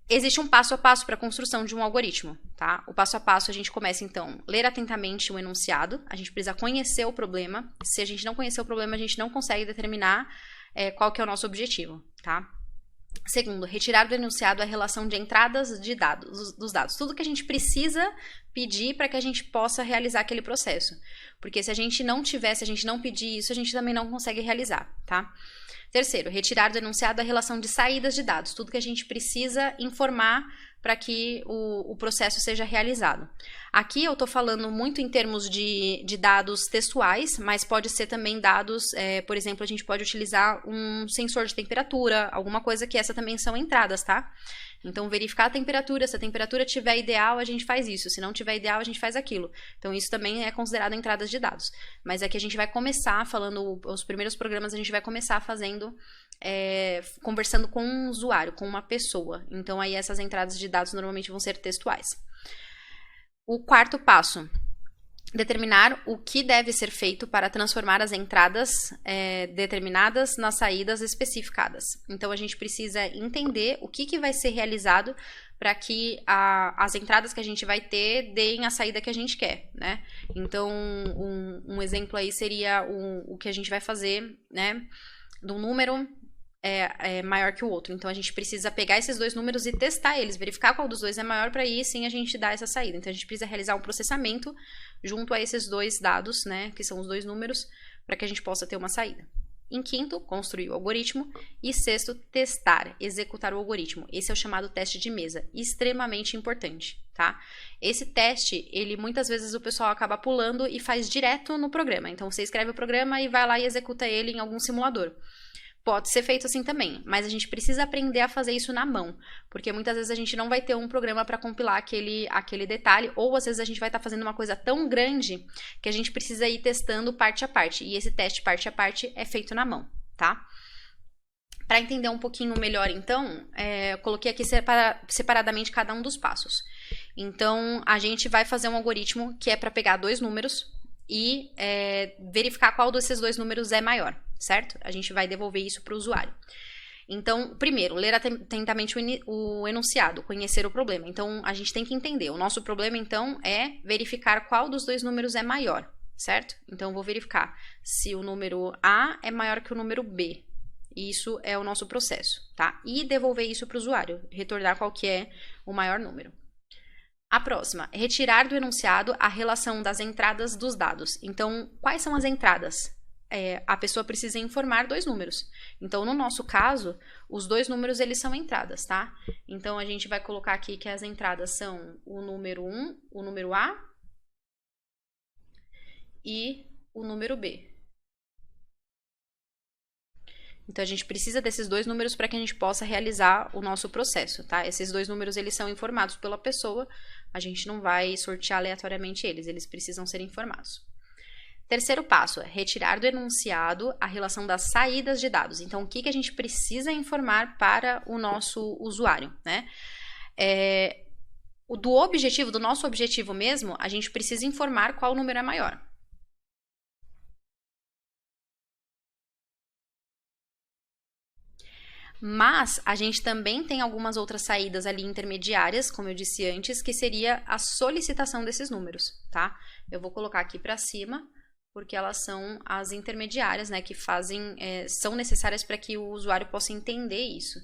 Existe um passo a passo para a construção de um algoritmo, tá? O passo a passo a gente começa, então, ler atentamente o enunciado. A gente precisa conhecer o problema. Se a gente não conhecer o problema, a gente não consegue determinar qual que é o nosso objetivo, tá? Segundo, retirar do enunciado a relação de entradas de dados, dos dados. Tudo que a gente precisa pedir para que a gente possa realizar aquele processo. Porque se a gente não pedir isso, a gente também não consegue realizar, tá? Terceiro, retirar do enunciado a relação de saídas de dados. Tudo que a gente precisa informar para que o processo seja realizado. Aqui eu estou falando muito em termos de dados textuais, mas pode ser também dados, por exemplo, a gente pode utilizar um sensor de temperatura, alguma coisa que essa também são entradas, tá? Então, verificar a temperatura, se a temperatura estiver ideal, a gente faz isso, se não estiver ideal, a gente faz aquilo. Então, isso também é considerado entradas de dados. Mas é que a gente vai começar falando, os primeiros programas a gente vai começar fazendo, conversando com um usuário, com uma pessoa. Então, aí essas entradas de dados normalmente vão ser textuais. O quarto passo, determinar o que deve ser feito para transformar as entradas determinadas nas saídas especificadas. Então, a gente precisa entender o que vai ser realizado para que as entradas que a gente vai ter deem a saída que a gente quer, né? Então, um exemplo aí seria o que a gente vai fazer, né? De um número maior que o outro. Então, a gente precisa pegar esses dois números e testar eles, verificar qual dos dois é maior para aí sim a gente dar essa saída. Então, a gente precisa realizar um processamento junto a esses dois dados, né, que são os dois números, para que a gente possa ter uma saída. Em quinto, construir o algoritmo. E sexto, testar, executar o algoritmo. Esse é o chamado teste de mesa, extremamente importante, tá? Esse teste, muitas vezes o pessoal acaba pulando e faz direto no programa. Então, você escreve o programa e vai lá e executa ele em algum simulador. Pode ser feito assim também, mas a gente precisa aprender a fazer isso na mão, porque muitas vezes a gente não vai ter um programa para compilar aquele detalhe, ou às vezes a gente vai estar fazendo uma coisa tão grande que a gente precisa ir testando parte a parte, e esse teste parte a parte é feito na mão, tá? Para entender um pouquinho melhor, então, eu coloquei aqui separadamente cada um dos passos. Então, a gente vai fazer um algoritmo que é para pegar dois números e verificar qual desses dois números é maior, certo? A gente vai devolver isso para o usuário. Então, primeiro, ler atentamente o enunciado, conhecer o problema. Então, a gente tem que entender. O nosso problema, então, é verificar qual dos dois números é maior, certo? Então, eu vou verificar se o número A é maior que o número B. Isso é o nosso processo, tá? E devolver isso para o usuário, retornar qual que é o maior número. A próxima, retirar do enunciado a relação das entradas dos dados. Então, quais são as entradas? A pessoa precisa informar dois números. Então, no nosso caso, os dois números, eles são entradas, tá? Então, a gente vai colocar aqui que as entradas são o número 1, o número A e o número B. Então, a gente precisa desses dois números para que a gente possa realizar o nosso processo, tá? Esses dois números, eles são informados pela pessoa, a gente não vai sortear aleatoriamente eles precisam ser informados. Terceiro passo é retirar do enunciado a relação das saídas de dados. Então, o que a gente precisa informar para o nosso usuário, né? Do nosso objetivo mesmo, a gente precisa informar qual número é maior. Mas a gente também tem algumas outras saídas ali intermediárias, como eu disse antes, que seria a solicitação desses números, tá? Eu vou colocar aqui para cima, porque elas são as intermediárias, né, que são necessárias para que o usuário possa entender isso.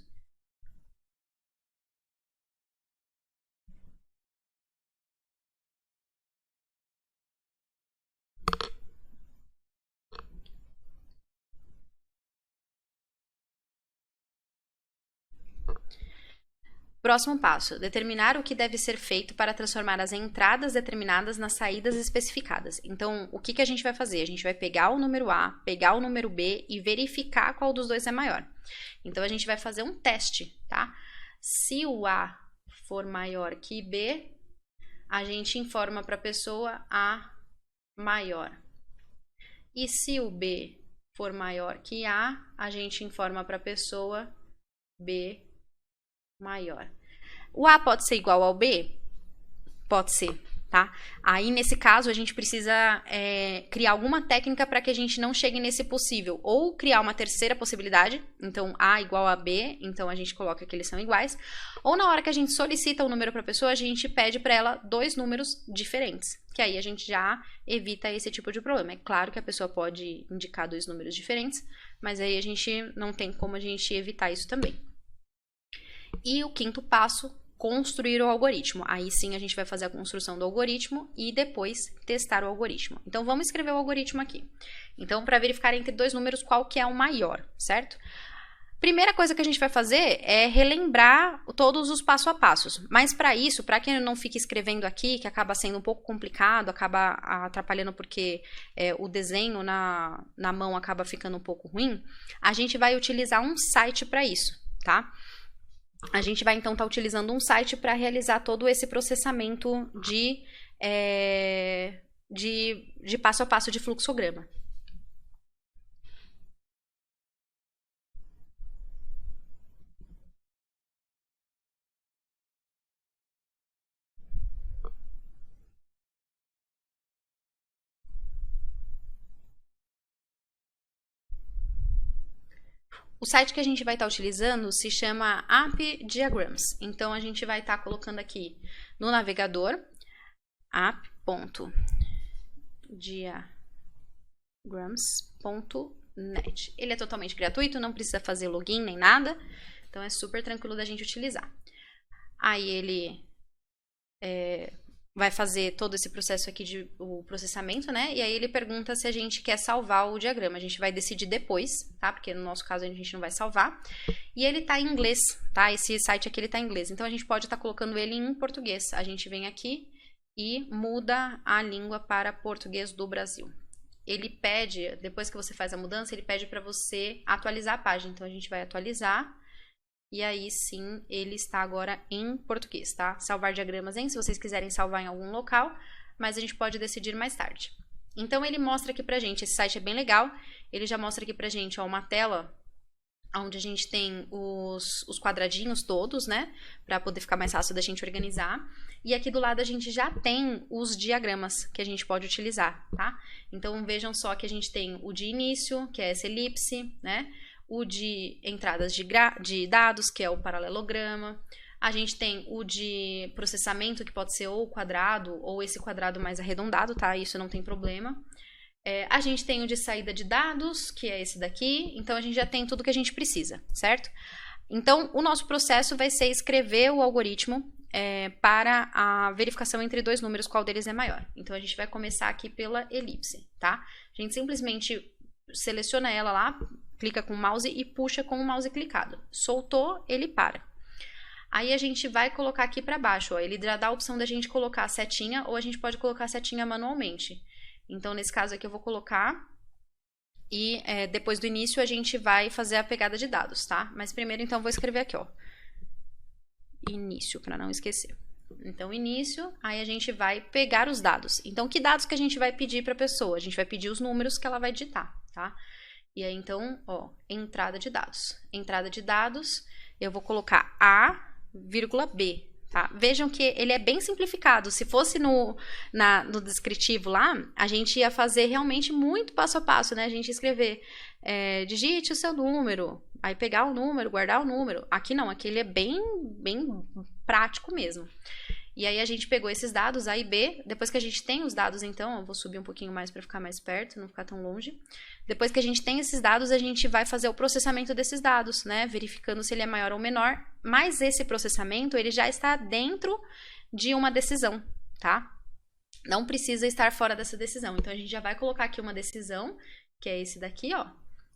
Próximo passo, determinar o que deve ser feito para transformar as entradas determinadas nas saídas especificadas. Então, o que a gente vai fazer? A gente vai pegar o número A, pegar o número B e verificar qual dos dois é maior. Então, a gente vai fazer um teste, tá? Se o A for maior que B, a gente informa para a pessoa A maior. E se o B for maior que A gente informa para a pessoa B maior. O A pode ser igual ao B? Pode ser, tá? Aí, nesse caso, a gente precisa criar alguma técnica para que a gente não chegue nesse possível. Ou criar uma terceira possibilidade, então A igual a B, então a gente coloca que eles são iguais. Ou na hora que a gente solicita um número para a pessoa, a gente pede para ela 2 números diferentes, que aí a gente já evita esse tipo de problema. É claro que a pessoa pode indicar 2 números diferentes, mas aí a gente não tem como a gente evitar isso também. E o quinto passo, construir o algoritmo. Aí sim a gente vai fazer a construção do algoritmo e depois testar o algoritmo. Então vamos escrever o algoritmo aqui. Então, para verificar entre 2 números qual que é o maior, certo? Primeira coisa que a gente vai fazer é relembrar todos os passo a passos. Mas para isso, para que eu não fique escrevendo aqui, que acaba sendo um pouco complicado, acaba atrapalhando porque o desenho na mão acaba ficando um pouco ruim, a gente vai utilizar um site para isso, tá? A gente vai então estar utilizando um site para realizar todo esse processamento de passo a passo de fluxograma. O site que a gente vai estar utilizando se chama AppDiagrams. Então, a gente vai estar colocando aqui no navegador app.diagrams.net. Ele é totalmente gratuito, não precisa fazer login nem nada. Então, é super tranquilo da gente utilizar. Aí, ele vai fazer todo esse processo aqui o processamento, né? E aí ele pergunta se a gente quer salvar o diagrama. A gente vai decidir depois, tá? Porque no nosso caso a gente não vai salvar. E ele tá em inglês, tá? Esse site aqui ele tá em inglês. Então a gente pode estar colocando ele em português. A gente vem aqui e muda a língua para português do Brasil. Ele pede, depois que você faz a mudança, ele pede para você atualizar a página. Então a gente vai atualizar. E aí sim, ele está agora em português, tá? Salvar diagramas em, se vocês quiserem salvar em algum local, mas a gente pode decidir mais tarde. Então ele mostra aqui pra gente, esse site é bem legal, ele já mostra aqui pra gente, ó, uma tela onde a gente tem os quadradinhos todos, né? Pra poder ficar mais fácil da gente organizar. E aqui do lado a gente já tem os diagramas que a gente pode utilizar, tá? Então vejam só que a gente tem o de início, que é essa elipse, né? O de entradas de dados, que é o paralelograma. A gente tem o de processamento, que pode ser ou quadrado, ou esse quadrado mais arredondado, tá? Isso não tem problema. A gente tem o de saída de dados, que é esse daqui. Então, a gente já tem tudo que a gente precisa, certo? Então, o nosso processo vai ser escrever o algoritmo para a verificação entre 2 números, qual deles é maior. Então, a gente vai começar aqui pela elipse, tá? A gente simplesmente seleciona ela lá, clica com o mouse e puxa com o mouse clicado. Soltou, ele para. Aí a gente vai colocar aqui para baixo, ó, ele já dá a opção da gente colocar a setinha ou a gente pode colocar a setinha manualmente. Então, nesse caso aqui eu vou colocar e depois do início a gente vai fazer a pegada de dados, tá? Mas primeiro então eu vou escrever aqui, ó, início, para não esquecer. Então, início, aí a gente vai pegar os dados. Então, que dados que a gente vai pedir para a pessoa? A gente vai pedir os números que ela vai digitar, tá? E aí, então, ó, entrada de dados. Entrada de dados, eu vou colocar A, vírgula B, tá? Vejam que ele é bem simplificado. Se fosse no descritivo lá, a gente ia fazer realmente muito passo a passo, né? A gente ia escrever, digite o seu número, aí pegar o número, guardar o número. Aqui não, aqui ele é bem prático mesmo. E aí a gente pegou esses dados, A e B. Depois que a gente tem os dados, então, eu vou subir um pouquinho mais para ficar mais perto, não ficar tão longe. Depois que a gente tem esses dados, a gente vai fazer o processamento desses dados, né? Verificando se ele é maior ou menor. Mas esse processamento, ele já está dentro de uma decisão, tá? Não precisa estar fora dessa decisão. Então, a gente já vai colocar aqui uma decisão, que é esse daqui, ó.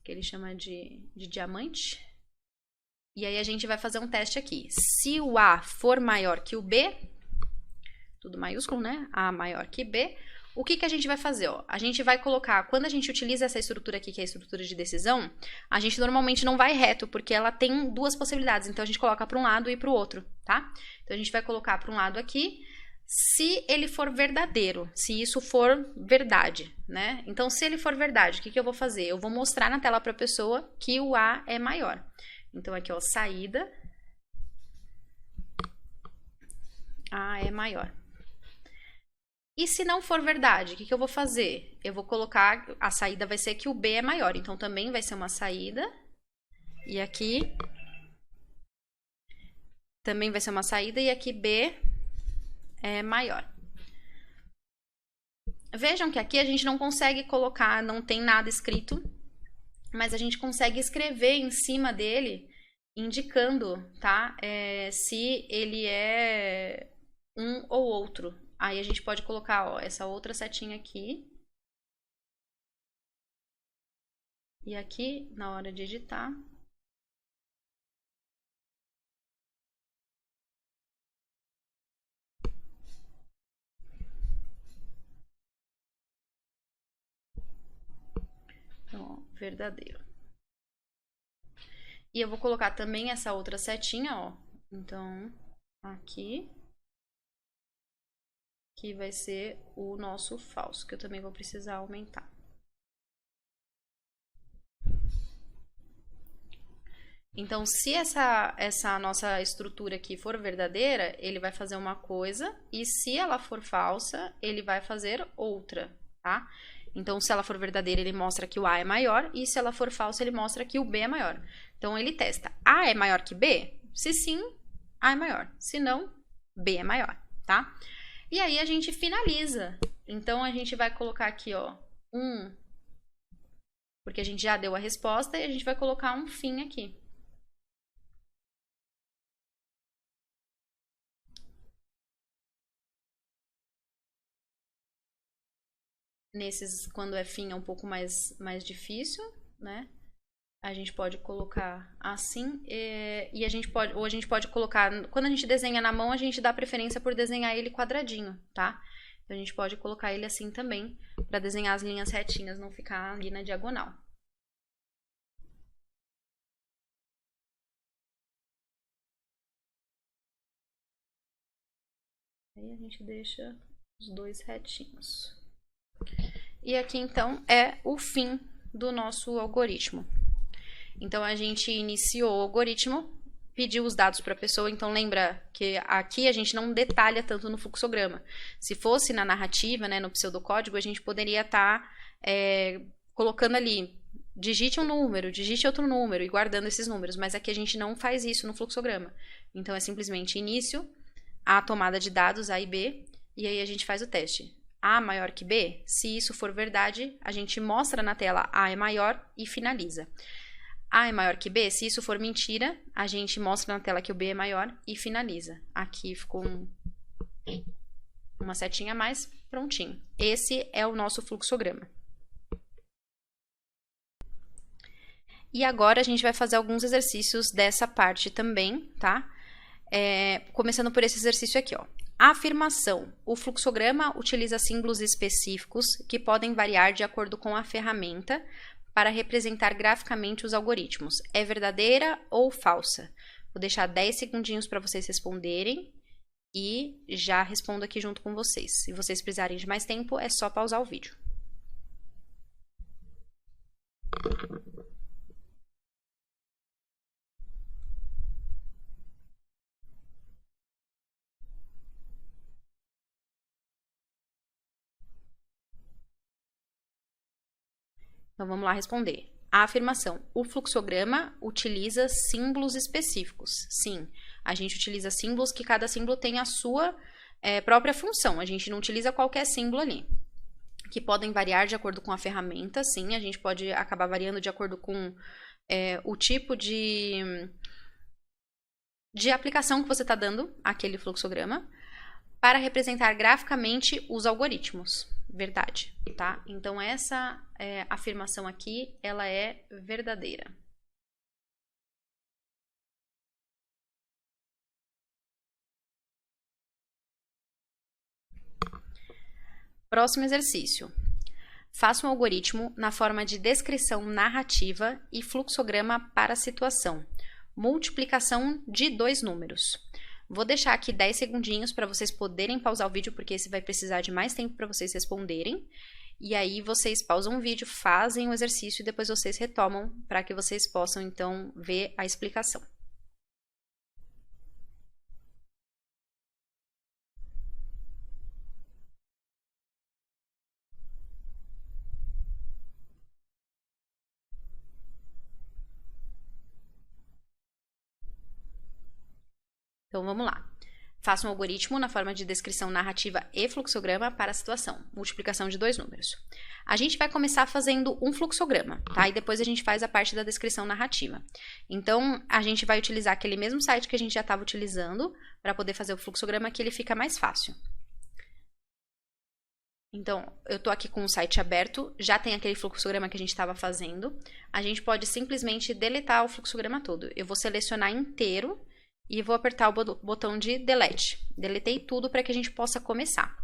Que ele chama de diamante. E aí, a gente vai fazer um teste aqui. Se o A for maior que o B, tudo maiúsculo, né? A maior que B. O que a gente vai fazer? Ó? A gente vai colocar, quando a gente utiliza essa estrutura aqui, que é a estrutura de decisão, a gente normalmente não vai reto, porque ela tem 2 possibilidades. Então, a gente coloca para um lado e para o outro, tá? Então, a gente vai colocar para um lado aqui, se ele for verdadeiro, se isso for verdade, né? Então, se ele for verdade, o que eu vou fazer? Eu vou mostrar na tela para a pessoa que o A é maior. Então, aqui, ó, saída A é maior. E se não for verdade, o que eu vou fazer? Eu vou colocar, a saída vai ser que o B é maior, então também vai ser uma saída. E aqui também vai ser uma saída, e aqui B é maior. Vejam que aqui a gente não consegue colocar, não tem nada escrito, mas a gente consegue escrever em cima dele, indicando, tá? Se ele é um ou outro. Aí a gente pode colocar, ó, essa outra setinha aqui. E aqui, na hora de editar, então, ó, verdadeiro. E eu vou colocar também essa outra setinha, ó. Então, aqui, que vai ser o nosso falso, que eu também vou precisar aumentar. Então, se essa nossa estrutura aqui for verdadeira, ele vai fazer uma coisa, e se ela for falsa, ele vai fazer outra, tá? Então, se ela for verdadeira, ele mostra que o A é maior, e se ela for falsa, ele mostra que o B é maior. Então, ele testa: A é maior que B? Se sim, A é maior. Se não, B é maior, tá? E aí, a gente finaliza. Então, a gente vai colocar aqui, ó, porque a gente já deu a resposta, e a gente vai colocar um fim aqui. Nesses, quando é fim, é um pouco mais difícil, né? A gente pode colocar assim, e a gente pode colocar, quando a gente desenha na mão, a gente dá preferência por desenhar ele quadradinho, tá? Então, a gente pode colocar ele assim também, para desenhar as linhas retinhas, não ficar ali na diagonal. Aí a gente deixa os dois retinhos. E aqui, então, é o fim do nosso algoritmo. Então, a gente iniciou o algoritmo, pediu os dados para a pessoa. Então, lembra que aqui a gente não detalha tanto no fluxograma. Se fosse na narrativa, né, no pseudocódigo, a gente poderia estar colocando ali, digite um número, digite outro número e guardando esses números. Mas aqui a gente não faz isso no fluxograma. Então, é simplesmente início, a tomada de dados, A e B, e aí a gente faz o teste. A maior que B? Se isso for verdade, a gente mostra na tela A é maior e finaliza. A é maior que B? Se isso for mentira, a gente mostra na tela que o B é maior e finaliza. Aqui ficou uma setinha a mais, prontinho. Esse é o nosso fluxograma. E agora a gente vai fazer alguns exercícios dessa parte também, tá? Começando por esse exercício aqui, ó. A afirmação: o fluxograma utiliza símbolos específicos que podem variar de acordo com a ferramenta para representar graficamente os algoritmos. É verdadeira ou falsa? Vou deixar 10 segundinhos para vocês responderem e já respondo aqui junto com vocês. Se vocês precisarem de mais tempo, é só pausar o vídeo. Então, vamos lá responder. A afirmação: o fluxograma utiliza símbolos específicos. Sim, a gente utiliza símbolos que cada símbolo tem a sua própria função. A gente não utiliza qualquer símbolo ali. Que podem variar de acordo com a ferramenta. Sim, a gente pode acabar variando de acordo com o tipo de aplicação que você está dando àquele fluxograma, para representar graficamente os algoritmos. Verdade, tá? Então, essa afirmação aqui, ela é verdadeira. Próximo exercício. Faça um algoritmo na forma de descrição narrativa e fluxograma para a situação. Multiplicação de 2 números. Vou deixar aqui 10 segundinhos para vocês poderem pausar o vídeo, porque esse vai precisar de mais tempo para vocês responderem. E aí vocês pausam o vídeo, fazem o exercício e depois vocês retomam para que vocês possam, então, ver a explicação. Então, vamos lá. Faça um algoritmo na forma de descrição narrativa e fluxograma para a situação. Multiplicação de dois números. A gente vai começar fazendo um fluxograma, tá? E depois a gente faz a parte da descrição narrativa. Então, a gente vai utilizar aquele mesmo site que a gente já estava utilizando para poder fazer o fluxograma, que ele fica mais fácil. Então, eu estou aqui com o site aberto, já tem aquele fluxograma que a gente estava fazendo. A gente pode simplesmente deletar o fluxograma todo. Eu vou selecionar inteiro e vou apertar o botão de delete. Deletei tudo para que a gente possa começar.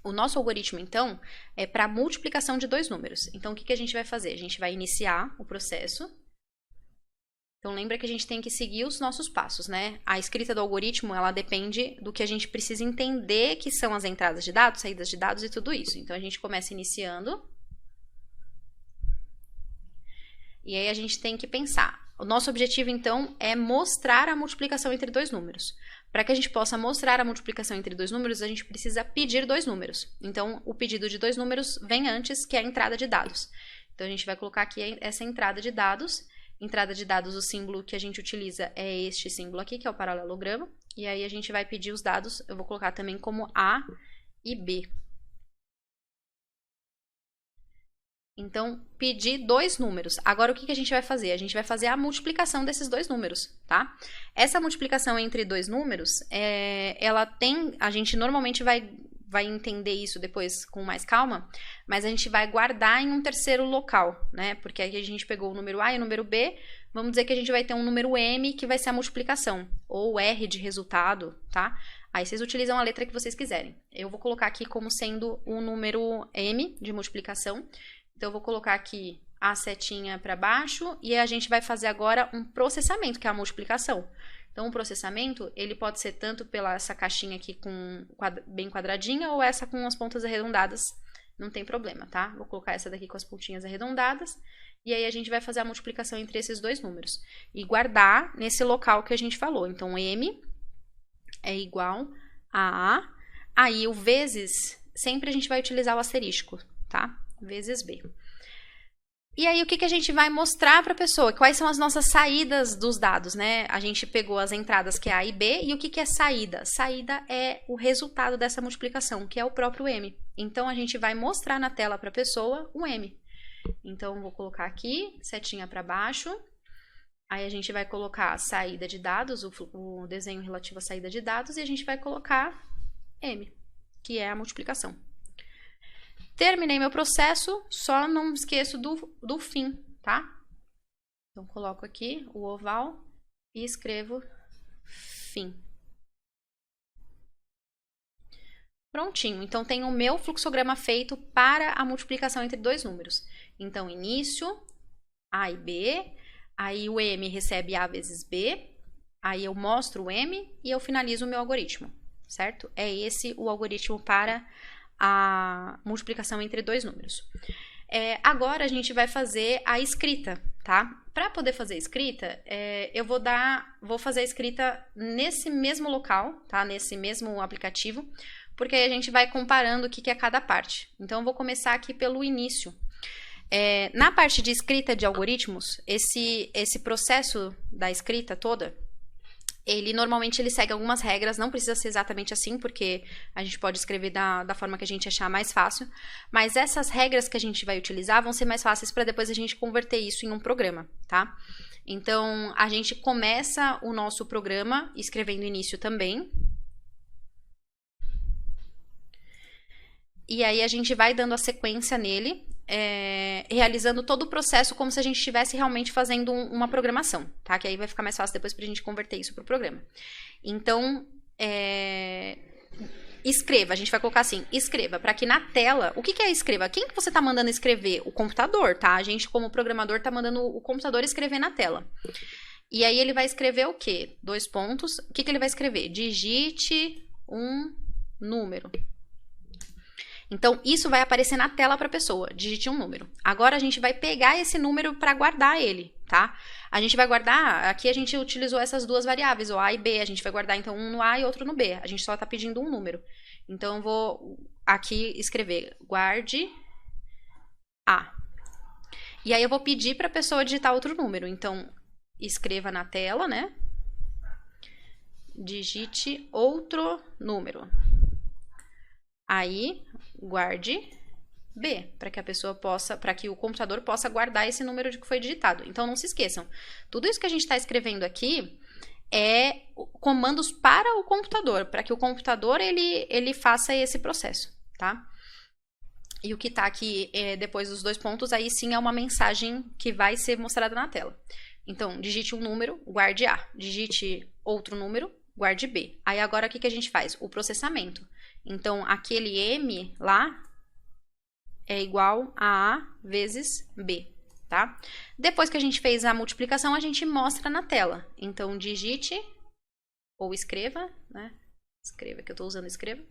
O nosso algoritmo, então, é para multiplicação de dois números. Então, o que a gente vai fazer? A gente vai iniciar o processo. Então, lembra que a gente tem que seguir os nossos passos, né? A escrita do algoritmo, ela depende do que a gente precisa entender, que são as entradas de dados, saídas de dados e tudo isso. Então, a gente começa iniciando. E aí, a gente tem que pensar. O nosso objetivo, então, é mostrar a multiplicação entre dois números. Para que a gente possa mostrar a multiplicação entre dois números, a gente precisa pedir dois números. Então, o pedido de dois números vem antes, que é a entrada de dados. Então, a gente vai colocar aqui essa entrada de dados. Entrada de dados, o símbolo que a gente utiliza é este símbolo aqui, que é o paralelogramo. E aí, a gente vai pedir os dados, eu vou colocar também como A e B. Então, pedir dois números. Agora, o que a gente vai fazer? A gente vai fazer a multiplicação desses dois números, tá? Essa multiplicação entre dois números, ela tem... A gente normalmente vai entender isso depois com mais calma, mas a gente vai guardar em um terceiro local, né? Porque aí a gente pegou o número A e o número B, vamos dizer que a gente vai ter um número M, que vai ser a multiplicação, ou R de resultado, tá? Aí vocês utilizam a letra que vocês quiserem. Eu vou colocar aqui como sendo o número M de multiplicação. Então, eu vou colocar aqui a setinha para baixo e a gente vai fazer agora um processamento, que é a multiplicação. Então, o processamento, ele pode ser tanto pela essa caixinha aqui bem quadradinha ou essa com as pontas arredondadas, não tem problema, tá? Vou colocar essa daqui com as pontinhas arredondadas e aí a gente vai fazer a multiplicação entre esses dois números e guardar nesse local que a gente falou. Então, M é igual a A, aí o vezes, sempre a gente vai utilizar o asterisco, tá? Vezes B. E aí, o que a gente vai mostrar para a pessoa? Quais são as nossas saídas dos dados, né? A gente pegou as entradas, que é A e B, e o que é saída? Saída é o resultado dessa multiplicação, que é o próprio M. Então, a gente vai mostrar na tela para a pessoa o M. Então, vou colocar aqui, setinha para baixo. Aí, a gente vai colocar a saída de dados, o desenho relativo à saída de dados, e a gente vai colocar M, que é a multiplicação. Terminei meu processo, só não esqueço do fim, tá? Então, coloco aqui o oval e escrevo fim. Prontinho. Então, tem o meu fluxograma feito para a multiplicação entre dois números. Então, início, A e B, aí o M recebe A vezes B, aí eu mostro o M e eu finalizo o meu algoritmo, certo? É esse o algoritmo para a multiplicação entre dois números. Agora a gente vai fazer a escrita, tá? Para poder fazer a escrita, eu vou fazer a escrita nesse mesmo local, tá? Nesse mesmo aplicativo, porque aí a gente vai comparando o que é cada parte. Então, eu vou começar aqui pelo início. Na parte de escrita de algoritmos, esse processo da escrita toda, normalmente ele segue algumas regras, não precisa ser exatamente assim, porque a gente pode escrever da forma que a gente achar mais fácil, mas essas regras que a gente vai utilizar vão ser mais fáceis para depois a gente converter isso em um programa, tá? Então, a gente começa o nosso programa escrevendo início também. E aí a gente vai dando a sequência nele, realizando todo o processo como se a gente estivesse realmente fazendo uma programação, tá? Que aí vai ficar mais fácil depois pra gente converter isso pro programa. Então, escreva, a gente vai colocar assim, escreva, para que na tela, o que é escreva? Quem que você tá mandando escrever? O computador, tá? A gente, como programador, tá mandando o computador escrever na tela. E aí ele vai escrever o quê? 2 pontos. O que ele vai escrever? Digite um número. Então, isso vai aparecer na tela para a pessoa, digite um número. Agora, a gente vai pegar esse número para guardar ele, tá? A gente vai guardar, aqui a gente utilizou essas duas variáveis, o A e B, a gente vai guardar então um no A e outro no B, a gente só está pedindo um número. Então, eu vou aqui escrever, guarde A. E aí, eu vou pedir para a pessoa digitar outro número, então, escreva na tela, né? digite outro número. Aí, guarde B, para que a pessoa possa, para que o computador possa guardar esse número que foi digitado. Então, não se esqueçam, tudo isso que a gente está escrevendo aqui é comandos para o computador, para que o computador ele faça esse processo, tá? E o que está aqui depois dos 2 pontos, aí sim é uma mensagem que vai ser mostrada na tela. Então, digite um número, guarde A. Digite outro número, guarde B. Aí agora o que a gente faz? O processamento. Então, aquele M lá é igual a A vezes B, tá? Depois que a gente fez a multiplicação, a gente mostra na tela. Então, digite ou escreva, né? Escreva, que eu estou usando escreva.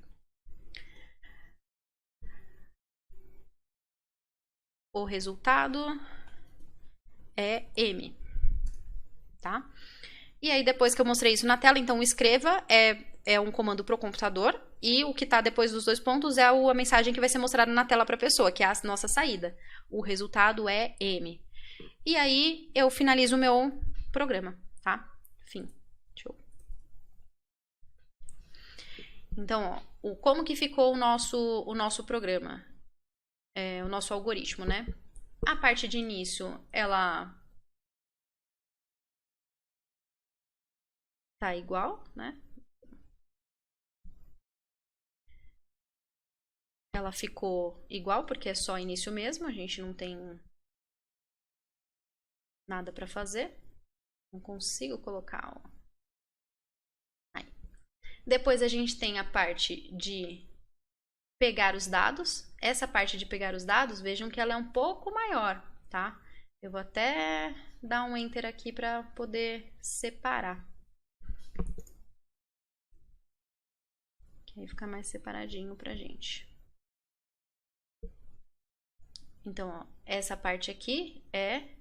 O resultado é M, tá? E aí, depois que eu mostrei isso na tela, então, escreva é um comando para o computador e o que está depois dos 2 pontos é a mensagem que vai ser mostrada na tela para a pessoa, que é a nossa saída. O resultado é M. E aí, eu finalizo o meu programa, tá? Fim. Show. Então, ó, como que ficou o nosso programa? O nosso algoritmo, né? A parte de início, ela tá igual, né? Ela ficou igual porque é só início mesmo, a gente não tem nada para fazer. Não consigo colocar. Ó. Aí. Depois a gente tem a parte de pegar os dados. Essa parte de pegar os dados, vejam que ela é um pouco maior, tá? Eu vou até dar um enter aqui para poder separar. Que aí fica mais separadinho pra gente. Então, ó, essa parte aqui é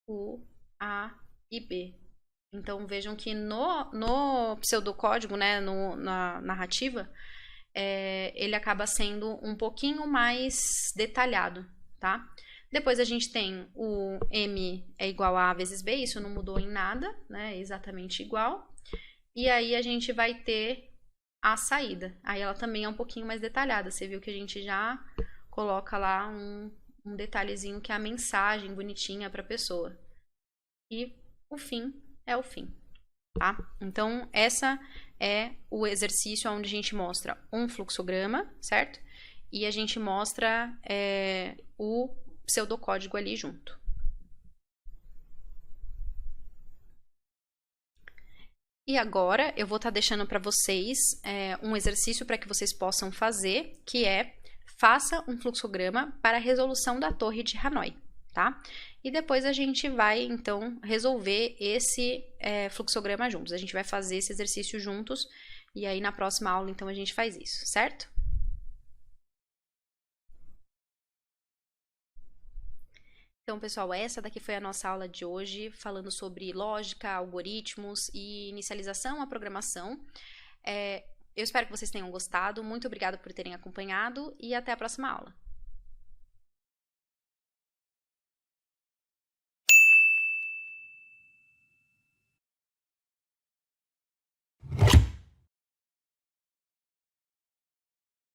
o A e B. Então, vejam que no pseudocódigo, né, na narrativa, ele acaba sendo um pouquinho mais detalhado, tá? Depois a gente tem o M é igual a A vezes B, isso não mudou em nada, né, é exatamente igual. E aí a gente vai ter a saída. Aí ela também é um pouquinho mais detalhada. Você viu que a gente já coloca lá um detalhezinho que é a mensagem bonitinha para a pessoa. E o fim é o fim, tá? Então, essa é o exercício onde a gente mostra um fluxograma, certo? E a gente mostra o pseudocódigo ali junto. E agora eu vou estar deixando para vocês um exercício para que vocês possam fazer, que é faça um fluxograma para a resolução da Torre de Hanoi, tá? E depois a gente vai, então, resolver esse fluxograma juntos. A gente vai fazer esse exercício juntos e aí na próxima aula, então, a gente faz isso, certo? Então, pessoal, essa daqui foi a nossa aula de hoje, falando sobre lógica, algoritmos e inicialização à programação. Eu espero que vocês tenham gostado. Muito obrigada por terem acompanhado e até a próxima aula.